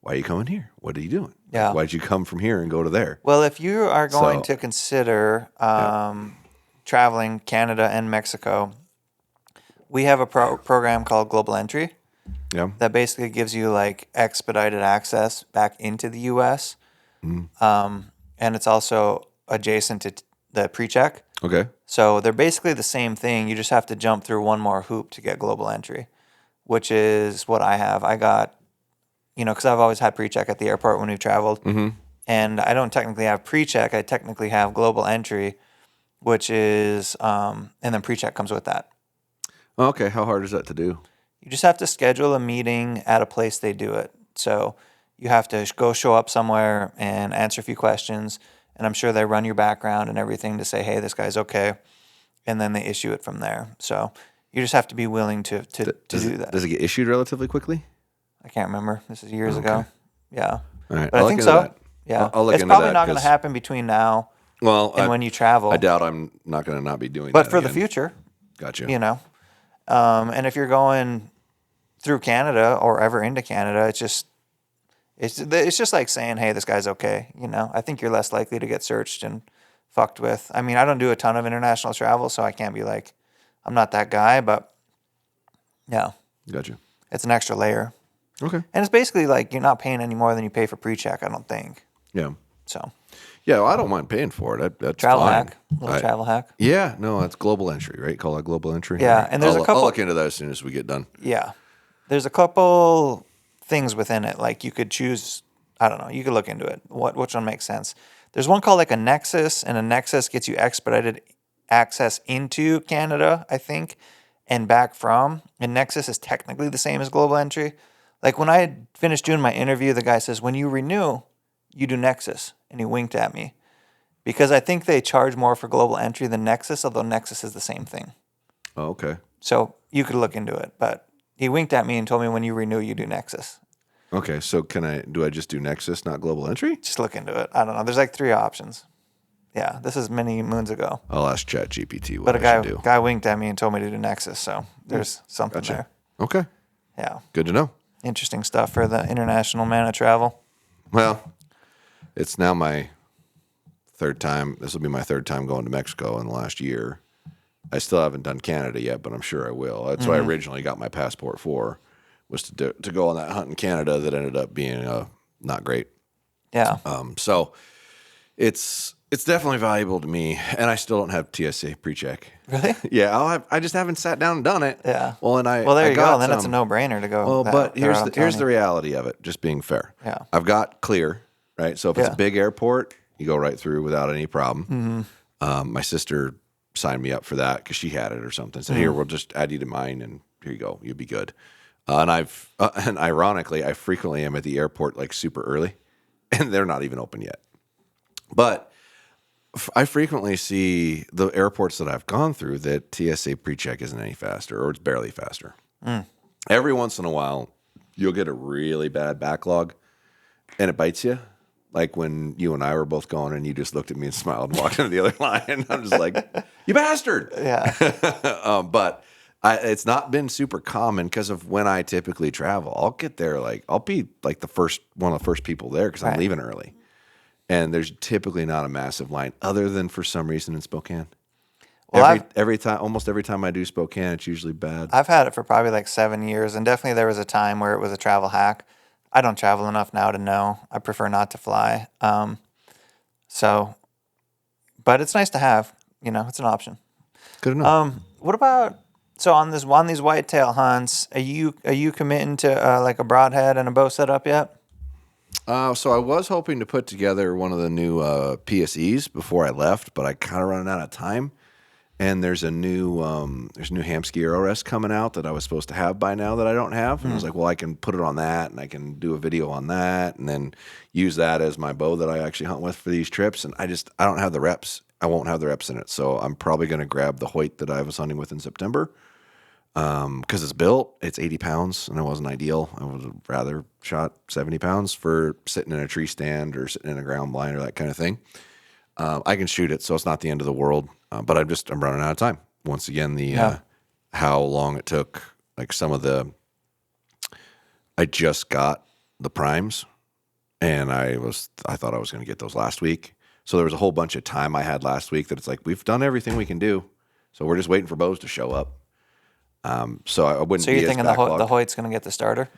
why are you coming here? What are you doing? Yeah. Why'd you come from here and go to there? Well, if you are going to consider traveling Canada and Mexico, we have a program called Global Entry. Yeah. That basically gives you expedited access back into the U.S. And it's also adjacent to the pre-check. Okay. So they're basically the same thing. You just have to jump through one more hoop to get Global Entry, which is what I have. I got, because I've always had pre-check at the airport when we've traveled. Mm-hmm. And I don't technically have pre-check. I technically have Global Entry, which is, and then pre-check comes with that. Okay. How hard is that to do? You just have to schedule a meeting at a place they do it. So you have to go show up somewhere and answer a few questions. And I'm sure they run your background and everything to say, hey, this guy's okay. And then they issue it from there. So you just have to be willing to do that. Does it get issued relatively quickly? I can't remember. This is years ago. Yeah. All right. But I think so. That. Yeah. I'll look it's into probably that not going to happen between now and when you travel. I doubt I'm not going to not be doing that. But for the future. Gotcha. And if you're going through Canada or ever into Canada, it's just like saying, hey, this guy's okay. I think you're less likely to get searched and fucked with. I mean, I don't do a ton of international travel, so I can't be like, I'm not that guy, but yeah. Gotcha. It's an extra layer. Okay. And it's basically you're not paying any more than you pay for pre-check, I don't think. Yeah. So. Yeah, well, I don't mind paying for it. That's travel fine. hack. Travel hack. Yeah, no, that's Global Entry, right? Call that Global Entry. Yeah, right. and there's a couple. I'll look into that as soon as we get done. Yeah. There's a couple things within it. You could choose, I don't know, you could look into it. Which one makes sense? There's one called a Nexus, and a Nexus gets you expedited access into Canada, I think, and back from. And Nexus is technically the same as Global Entry. When I had finished doing my interview, the guy says, when you renew, you do Nexus. And he winked at me. Because I think they charge more for Global Entry than Nexus, although Nexus is the same thing. Oh, okay. So you could look into it. But he winked at me and told me when you renew, you do Nexus. Okay, so do I just do Nexus, not Global Entry? Just look into it. I don't know. There's 3 options. Yeah, this is many moons ago. I'll ask ChatGPT what I should do. But a guy winked at me and told me to do Nexus, so there's something there. Okay. Yeah. Good to know. Interesting stuff for the international man of travel. Well, it's now my third time. This will be my third time going to Mexico in the last year. I still haven't done Canada yet, but I'm sure I will. That's what I originally got my passport for, was to go on that hunt in Canada that ended up being not great. Yeah. So it's It's definitely valuable to me, and I still don't have TSA pre-check. Really? Yeah, I just haven't sat down and done it. Yeah. Well, there you go. Then it's a no-brainer to go. Well, but here's here's the reality of it. Just being fair. Yeah. I've got clear, right? So if it's Yeah. a big airport, you go right through without any problem. My sister signed me up for that because she had it or something. Said, "Here, we'll just add you to mine, and here you go. You'll be good." And ironically, I frequently am at the airport like super early, and they're not even open yet. But I frequently see the airports that I've gone through that TSA pre-check isn't any faster, or it's barely faster. Every once in a while, you'll get a really bad backlog, and it bites you. Like when you and I were both going, and you just looked at me and smiled and walked into the other line. I'm just like, "You bastard!" Yeah. But it's not been super common because of when I typically travel. I'll get there I'll be like one of the first people there because I'm leaving early. And there's typically not a massive line, other than for some reason in Spokane. Well, almost every time I do Spokane, it's usually bad. I've had it for probably like 7 years, and definitely there was a time where it was a travel hack. I don't travel enough now to know. I prefer not to fly. But it's nice to have. It's an option. Good enough. What about on these whitetail hunts? Are you committing to like a broadhead and a bow setup yet? So I was hoping to put together one of the new PSEs before I left, but I kind of running out of time. And there's a new Hamsky arrow rest coming out that I was supposed to have by now that I don't have. And I was like, well, I can put it on that, and I can do a video on that, and then use that as my bow that I actually hunt with for these trips. And I don't have the reps. I won't have the reps in it. So I'm probably going to grab the Hoyt that I was hunting with in September. Because it's built, it's 80 pounds, and it wasn't ideal. I would have rather shot 70 pounds for sitting in a tree stand or sitting in a ground blind or that kind of thing. I can shoot it, so it's not the end of the world. But I'm running out of time. Once again, how long it took, like I just got the primes, and I thought I was going to get those last week. So there was a whole bunch of time I had last week that it's like, we've done everything we can do. So we're just waiting for bows to show up. So I wouldn't. So you're thinking the Hoyt's going to get the starter?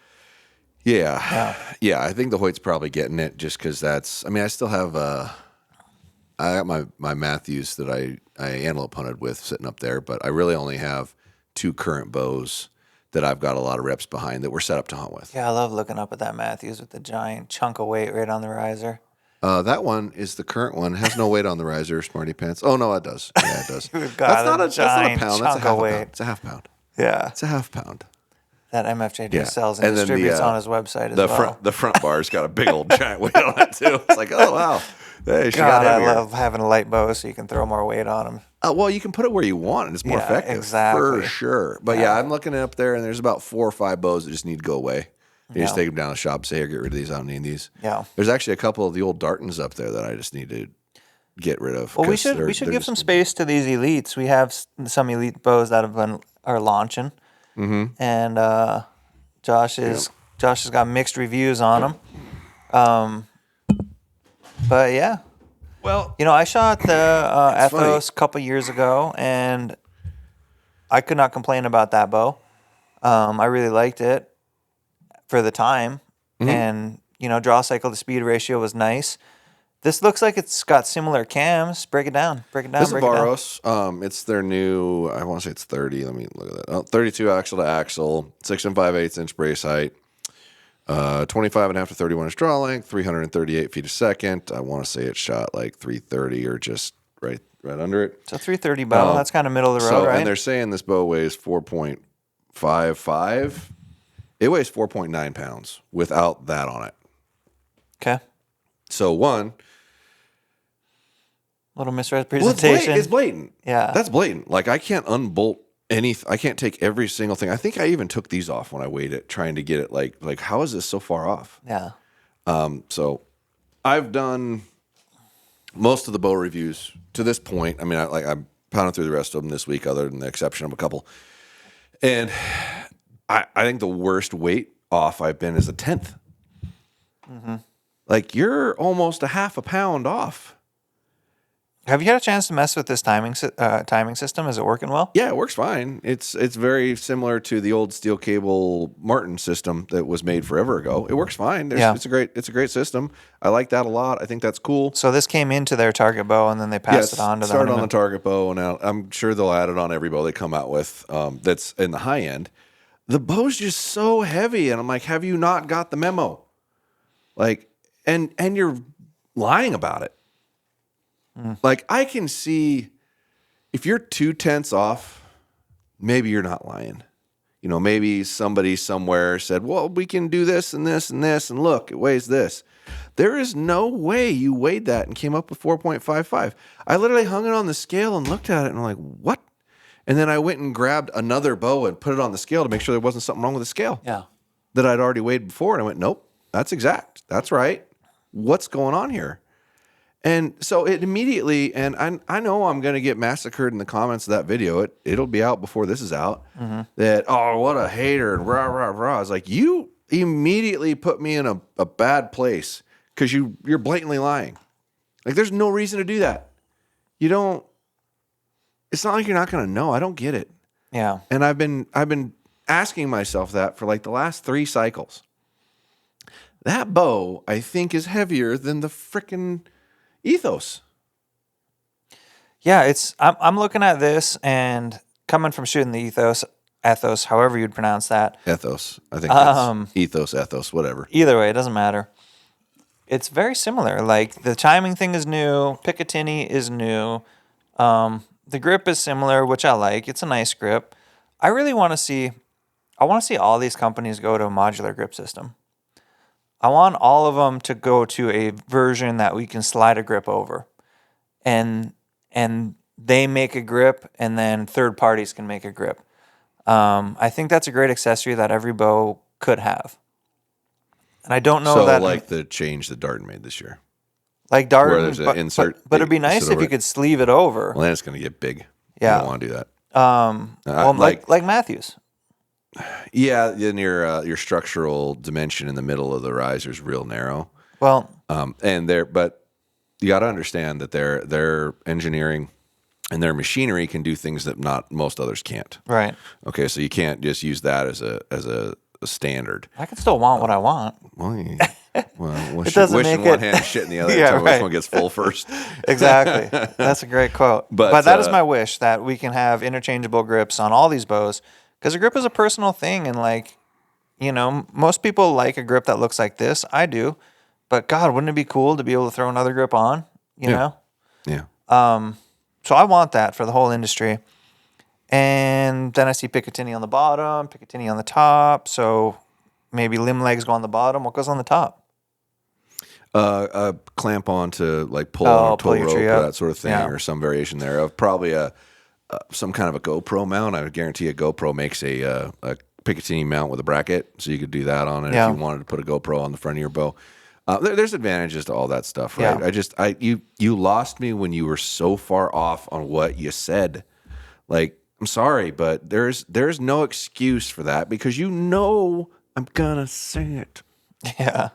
Yeah. I think the Hoyt's probably getting it just because that's. I mean, I still have. I got my Matthews that I antelope hunted with sitting up there, but I really only have 2 current bows that I've got a lot of reps behind that we're set up to hunt with. Yeah, I love looking up at that Matthews with the giant chunk of weight right on the riser. That one is the current one. It has no weight on the riser, smarty pants. Oh no, it does. Yeah, it does. We've got that's not a pound. That's a half weight. pound. It's a half pound. Yeah. It's a half pound. That MFJJ sells and distributes on his website as well. The front bar's got a big old giant weight on it too. It's like, oh wow. Hey, I love having a light bow so you can throw more weight on them. Well, you can put it where you want, and it's more effective. Exactly. For sure. But I'm looking up there, and there's about 4 or 5 bows that just need to go away. You just take them down to the shop and say, here, get rid of these. I don't need these. Yeah. There's actually a couple of the old Dartons up there that I just need to get rid of. Well, we should give some space to these elites. We have some elite bows that are launching, and Josh has got mixed reviews on them. But yeah. Well, I shot the Ethos a couple years ago, and I could not complain about that bow. I really liked it for the time, and draw cycle to speed ratio was nice. This looks like it's got similar cams. Break it down. This is Varos. It's their new. I want to say it's 30. Let me look at that. 32 axle to axle, 6 5/8 inch brace height. 25.5 to 31 inch draw length, 338 feet a second. I want to say it shot like 330 or just right under it. So 330 bow. That's kind of middle of the road, right? And they're saying this bow weighs 4.55. It weighs 4.9 pounds without that on it. Okay. So one. Little misrepresentation. It's blatant. Yeah. That's blatant. Like I can't unbolt I can't take every single thing. I think I even took these off when I weighed it, trying to get it like how is this so far off? Yeah. So I've done most of the bow reviews to this point. I mean, I'm pounding through the rest of them this week, other than the exception of a couple. And I think the worst weight off I've been is a 1/10. Like you're almost a half a pound off. Have you had a chance to mess with this timing system? Is it working well? Yeah, it works fine. It's very similar to the old steel cable Martin system that was made forever ago. It works fine. Yeah. It's a great system. I like that a lot. I think that's cool. So this came into their target bow, and then they passed it on to the started on Honeyman. the target bow, and now I'm sure they'll add it on every bow they come out with. That's in the high end. The bow's just so heavy, and I'm like, have you not got the memo? Like, and you're lying about it. Like, I can see if you're 2/10 off, maybe you're not lying. You know, maybe somebody somewhere said, well, we can do this and this and this, and look, it weighs this. There is no way you weighed that and came up with 4.55. I literally hung it on the scale and looked at it and I'm like, what? And then I went and grabbed another bow and put it on the scale to make sure there wasn't something wrong with the scale that I'd already weighed before. And I went, nope, that's exact. That's right. What's going on here? And so it immediately, and I know I'm going to get massacred in the comments of that video. It'll be out before this is out. That, oh, what a hater, and rah, rah, rah. I was like, you immediately put me in a bad place because you're blatantly lying. Like, there's no reason to do that. You don't, it's not like you're not going to know. I don't get it. Yeah. And I've been asking myself that for like the last 3 cycles. That bow, I think, is heavier than the frickin' Ethos. Yeah, I'm looking at this, and coming from shooting the ethos, however you'd pronounce that. Ethos. I think that's ethos, whatever. Either way, it doesn't matter. It's very similar. Like, the timing thing is new, Picatinny is new. The grip is similar, which I like. It's a nice grip. I want to see all these companies go to a modular grip system. I want all of them to go to a version that we can slide a grip over, and they make a grip, and then third parties can make a grip. I think that's a great accessory that every bow could have. And I don't know that, like the change that Darton made this year, like Darton, where there's an insert. But it'd be nice if you could sleeve it over. Well, then it's going to get big. Yeah, I don't want to do that. Well, like Matthews. Yeah, then your structural dimension in the middle of the riser is real narrow. Well, but you got to understand that their engineering and their machinery can do things that not most others can't. Right. Okay, so you can't just use that as a standard. I can still want what I want. Well, it doesn't wish make in one it hand, shit in the other. Yeah, Tell me right. which one gets full first. Exactly. That's a great quote. But that is my wish, that we can have interchangeable grips on all these bows, because a grip is a personal thing, and, like, you know, most people like a grip that looks like this. I do. But God, wouldn't it be cool to be able to throw another grip on? You know? Yeah. So I want that for the whole industry. And then I see Picatinny on the bottom, Picatinny on the top. So maybe limb legs go on the bottom. What goes on the top? A clamp on to, like, pull on a tow rope or that sort of thing, or some variation thereof. Probably some kind of a GoPro mount. I would guarantee a GoPro makes a Picatinny mount with a bracket, so you could do that on it if you wanted to put a GoPro on the front of your bow. There's advantages to all that stuff, right? Yeah. You lost me when you were so far off on what you said. Like, I'm sorry, but there's no excuse for that, because you know I'm gonna say it. Yeah.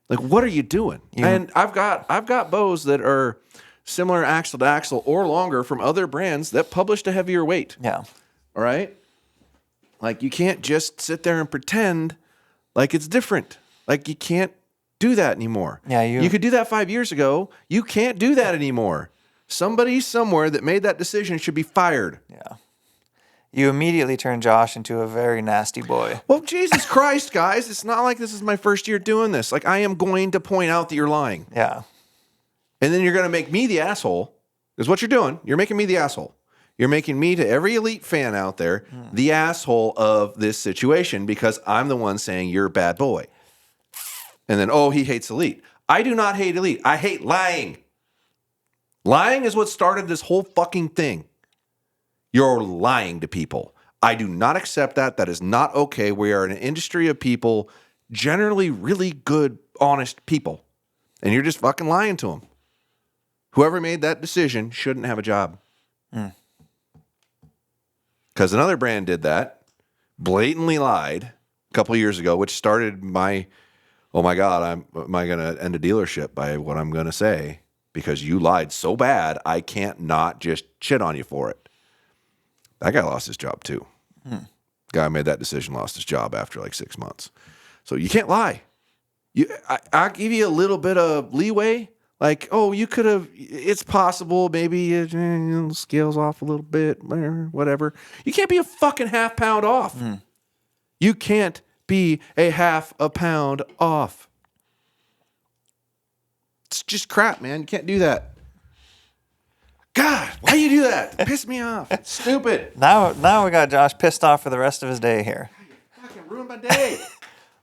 Like, what are you doing? And I've got bows that are similar axle to axle or longer from other brands that published a heavier weight. Yeah. All right? Like, you can't just sit there and pretend like it's different. Like, you can't do that anymore. Yeah, you could do that 5 years ago. You can't do that anymore. Somebody somewhere that made that decision should be fired. Yeah. You immediately turn Josh into a very nasty boy. Well, Jesus Christ, guys. It's not like this is my first year doing this. Like, I am going to point out that you're lying. Yeah. And then you're going to make me the asshole. Is what you're doing. You're making me the asshole. You're making me, to every elite fan out there, the asshole of this situation, because I'm the one saying you're a bad boy. And then, oh, he hates elite. I do not hate elite. I hate lying. Lying is what started this whole fucking thing. You're lying to people. I do not accept that. That is not okay. We are in an industry of people, generally really good, honest people. And you're just fucking lying to them. Whoever made that decision shouldn't have a job. Because another brand did that, blatantly lied a couple of years ago, which started my, oh my God, am I going to end a dealership by what I'm going to say? because you lied so bad, I can't not just shit on you for it. That guy lost his job too. Guy who made that decision lost his job after like 6 months. So you can't lie. I'll give you a little bit of leeway. Like, oh, you could have, it's possible, maybe it scales off a little bit, whatever. You can't be a fucking half pound off. You can't be a half a pound off. It's just crap, man. You can't do that. God, why you do that? Piss me off. It's stupid. Now we got Josh pissed off for the rest of his day here. You fucking ruined my day.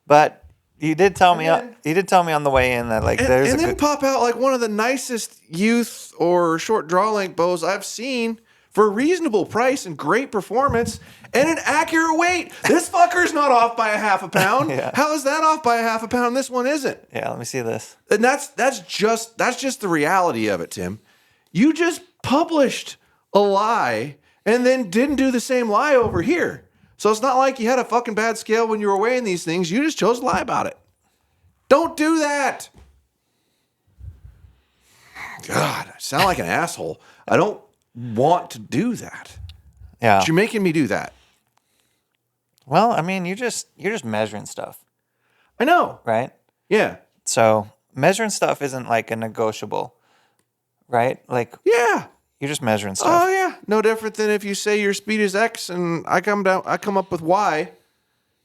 But you did tell me on the way in that like there's and then pop out like one of the nicest youth or short draw length bows I've seen for a reasonable price and great performance and an accurate weight. This fucker's not off by a half a pound. Yeah. How is that off by a half a pound? This one isn't. Yeah, let me see this. And that's just the reality of it, Tim. You just published a lie and then didn't do the same lie over here. So it's not like you had a fucking bad scale when you were weighing these things. You just chose to lie about it. Don't do that. God, I sound like an asshole. I don't want to do that. Yeah. But you're making me do that. Well, I mean, you're just measuring stuff, I know. right? Yeah. So measuring stuff isn't like a negotiable, right? Like Yeah. you're just measuring stuff. Oh yeah. No different than if you say your speed is X and I come up with Y,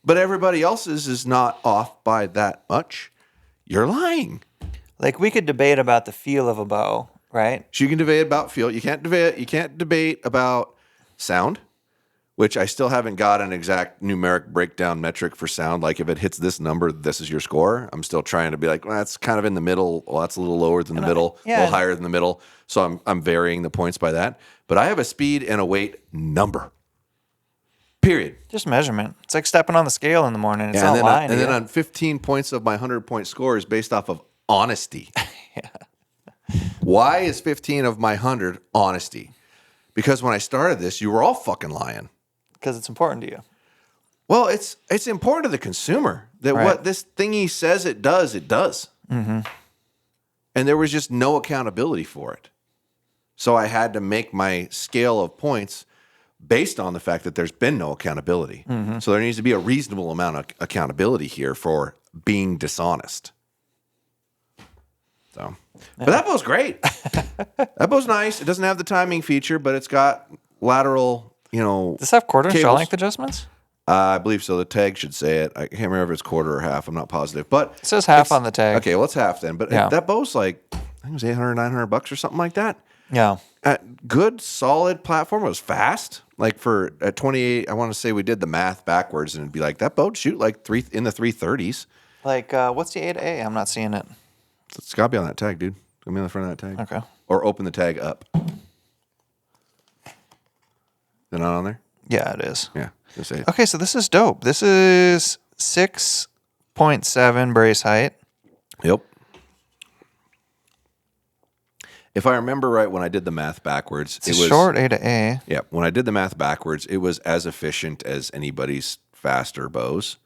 but everybody else's is not off by that much. You're lying. Like we could debate about the feel of a bow, right? So you can debate about feel. You can't debate about sound, which I still haven't got an exact numeric breakdown metric for sound. Like if it hits this number, this is your score. I'm still trying to be like, well, that's kind of in the middle. Well, that's a little lower than the middle, a little higher than the middle. So I'm varying the points by that. But I have a speed and a weight number. Period. Just measurement. It's like stepping on the scale in the morning. It's Yeah, not lying. and then on 15 points of my 100-point score is based off of honesty. Why is 15 of my 100 honesty? Because when I started this, you were all fucking lying. Because it's important to you. Well, it's important to the consumer that what this thingy says it does, it does. Mm-hmm. And there was just no accountability for it. So I had to make my scale of points based on the fact that there's been no accountability. Mm-hmm. So there needs to be a reasonable amount of accountability here for being dishonest. So, but that bow's great. That bow's nice. It doesn't have the timing feature, but it's got lateral, Does this have quarter shell length adjustments? I believe so. The tag should say it. I can't remember if it's quarter or half. I'm not positive, but it says half on the tag. Okay, well, it's half then. But that bow's like, I think it was $800, $900 or something like that. Yeah. Good, solid platform. It was fast. Like at 28, I want to say we did the math backwards and it'd be like, that boat shoot like in the 330s. Like, what's the A-to-A? I'm not seeing it. It's got to be on that tag, dude. It's going to be on the front of that tag. Okay. Or open the tag up. They're not on there? Yeah, it is. Yeah. Say it. Okay, so this is dope. This is 6.7 brace height. Yep. If I remember right, when I did the math backwards, it was short A to A. Yeah, when I did the math backwards, it was as efficient as anybody's faster bows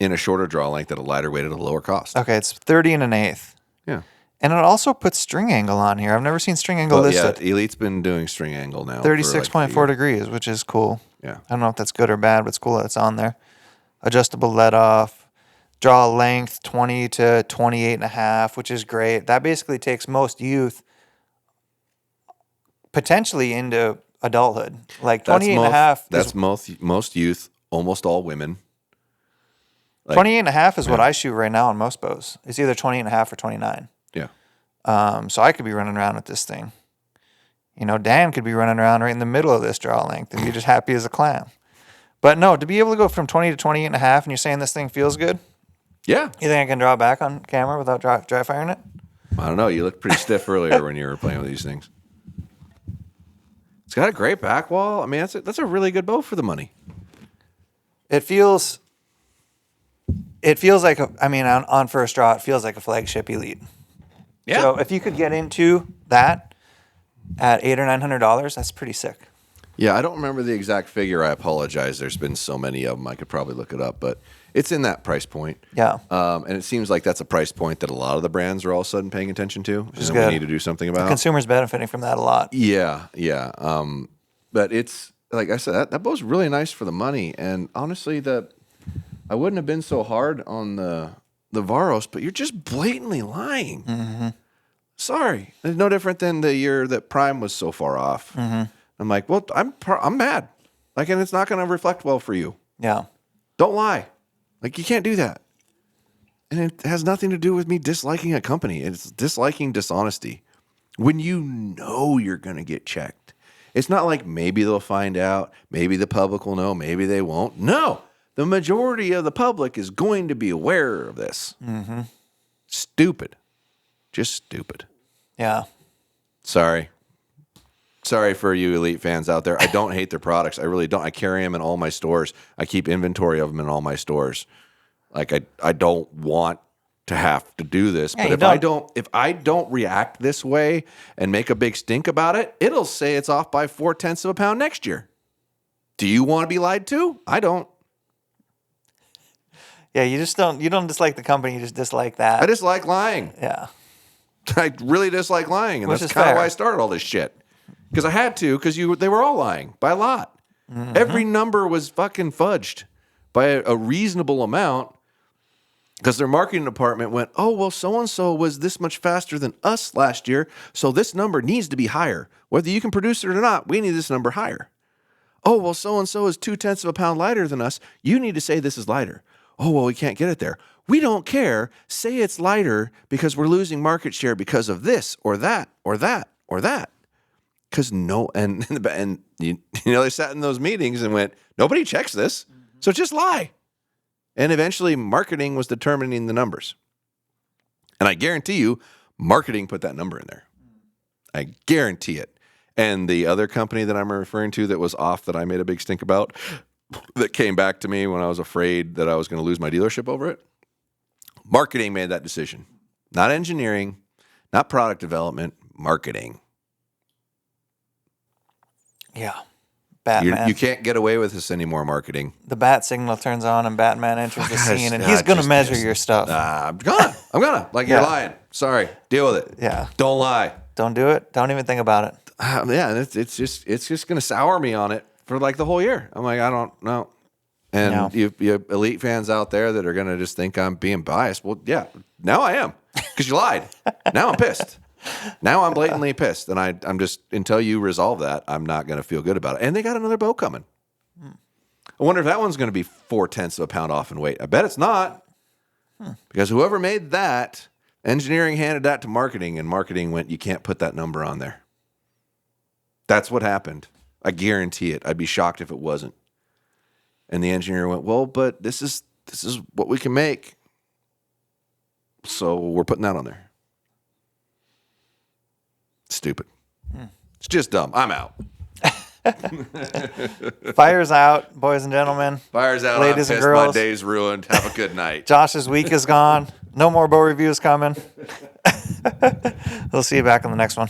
in a shorter draw length at a lighter weight at a lower cost. Okay, it's 30 and an eighth. Yeah. And it also puts string angle on here. I've never seen string angle listed. Yeah, Elite's been doing string angle now. 36.4 degrees, which is cool. Yeah. I don't know if that's good or bad, but it's cool that it's on there. Adjustable let off. Draw length 20 to 28 and a half, which is great. That basically takes most youth potentially into adulthood. Like 28 and a half. That's most youth, almost all women. Like, 28 and a half is what I shoot right now on most bows. It's either 28 and a half or 29. Yeah. So I could be running around with this thing. Dan could be running around right in the middle of this draw length and be just happy as a clam. But no, to be able to go from 20 to 28 and a half and you're saying this thing feels good? Yeah. You think I can draw back on camera without dry firing it? I don't know. You looked pretty stiff earlier when you were playing with these things. It's got a great back wall. I mean, that's a really good bow for the money. It feels like, on first draw, it feels like a flagship Elite. Yeah. So if you could get into that at $800 or $900, that's pretty sick. Yeah, I don't remember the exact figure. I apologize. There's been so many of them. I could probably look it up, but it's in that price point. Yeah. And it seems like that's a price point that a lot of the brands are all of a sudden paying attention to. Which is and good. We need to do something about. Consumers benefiting from that a lot. Yeah. But it's like I said, that bow's really nice for the money. And honestly, I wouldn't have been so hard on the Varos, but you're just blatantly lying. Mm-hmm. Sorry, it's no different than the year that Prime was so far off. Mm-hmm. I'm like, well, I'm mad. Like, and it's not going to reflect well for you. Yeah. Don't lie. Like, you can't do that. And it has nothing to do with me disliking a company. It's disliking dishonesty. When you know you're going to get checked. It's not like maybe they'll find out, maybe the public will know, maybe they won't. No, the majority of the public is going to be aware of this. Mm-hmm. Stupid. Just stupid. Yeah. Sorry for you elite fans out there. I don't hate their products. I really don't. I carry them in all my stores. I keep inventory of them in all my stores. Like I don't want to have to do this, Yeah, but if I don't react this way and make a big stink about it, it'll say it's off by 0.4 of a pound next year. Do you want to be lied to? I don't. Yeah, you don't dislike the company, you just dislike that. I dislike lying. Yeah. I really dislike lying, and Which that's is kind of fair. why I started all this shit. Because I had to, because they were all lying by a lot. Mm-hmm. Every number was fucking fudged by a reasonable amount. Because their marketing department went, oh, well, so-and-so was this much faster than us last year, so this number needs to be higher. Whether you can produce it or not, we need this number higher. Oh, well, so-and-so is 0.2 of a pound lighter than us. You need to say this is lighter. Oh, well, we can't get it there. We don't care. Say it's lighter because we're losing market share because of this or that or that or that. Because and they sat in those meetings and went, nobody checks this, so just lie. And eventually marketing was determining the numbers. And I guarantee you, marketing put that number in there. I guarantee it. And the other company that I'm referring to that was off that I made a big stink about, that came back to me when I was afraid that I was going to lose my dealership over it, marketing made that decision. Not engineering, not product development, marketing. Yeah. Batman. You can't get away with this anymore, marketing. The bat signal turns on and Batman enters the Gosh, scene, and he's going to measure your stuff. I'm gonna. Like, you're lying. Sorry. Deal with it. Yeah. Don't lie. Don't do it. Don't even think about it. Yeah, it's just gonna sour me on it for like the whole year. I'm like, I don't know. And No. you elite fans out there that are gonna just think I'm being biased. Well, yeah, now I am, because you lied. Now I'm pissed. Now I'm blatantly pissed, and I'm just, until you resolve that, I'm not gonna feel good about it. And they got another bow coming. I wonder if that one's gonna be 0.4 of a pound off in weight. I bet it's not, because whoever made that, engineering handed that to marketing, and marketing went, you can't put that number on there. That's what happened. I guarantee it. I'd be shocked if it wasn't. And the engineer went, well, but this is what we can make, so we're putting that on there. Stupid. It's just dumb. I'm out. Fire's out, boys and gentlemen. Fire's out. Ladies I'm and pissed. My girls. day's ruined. Have a good night. Josh's week is gone. No more bow reviews coming. We'll see you back on the next one.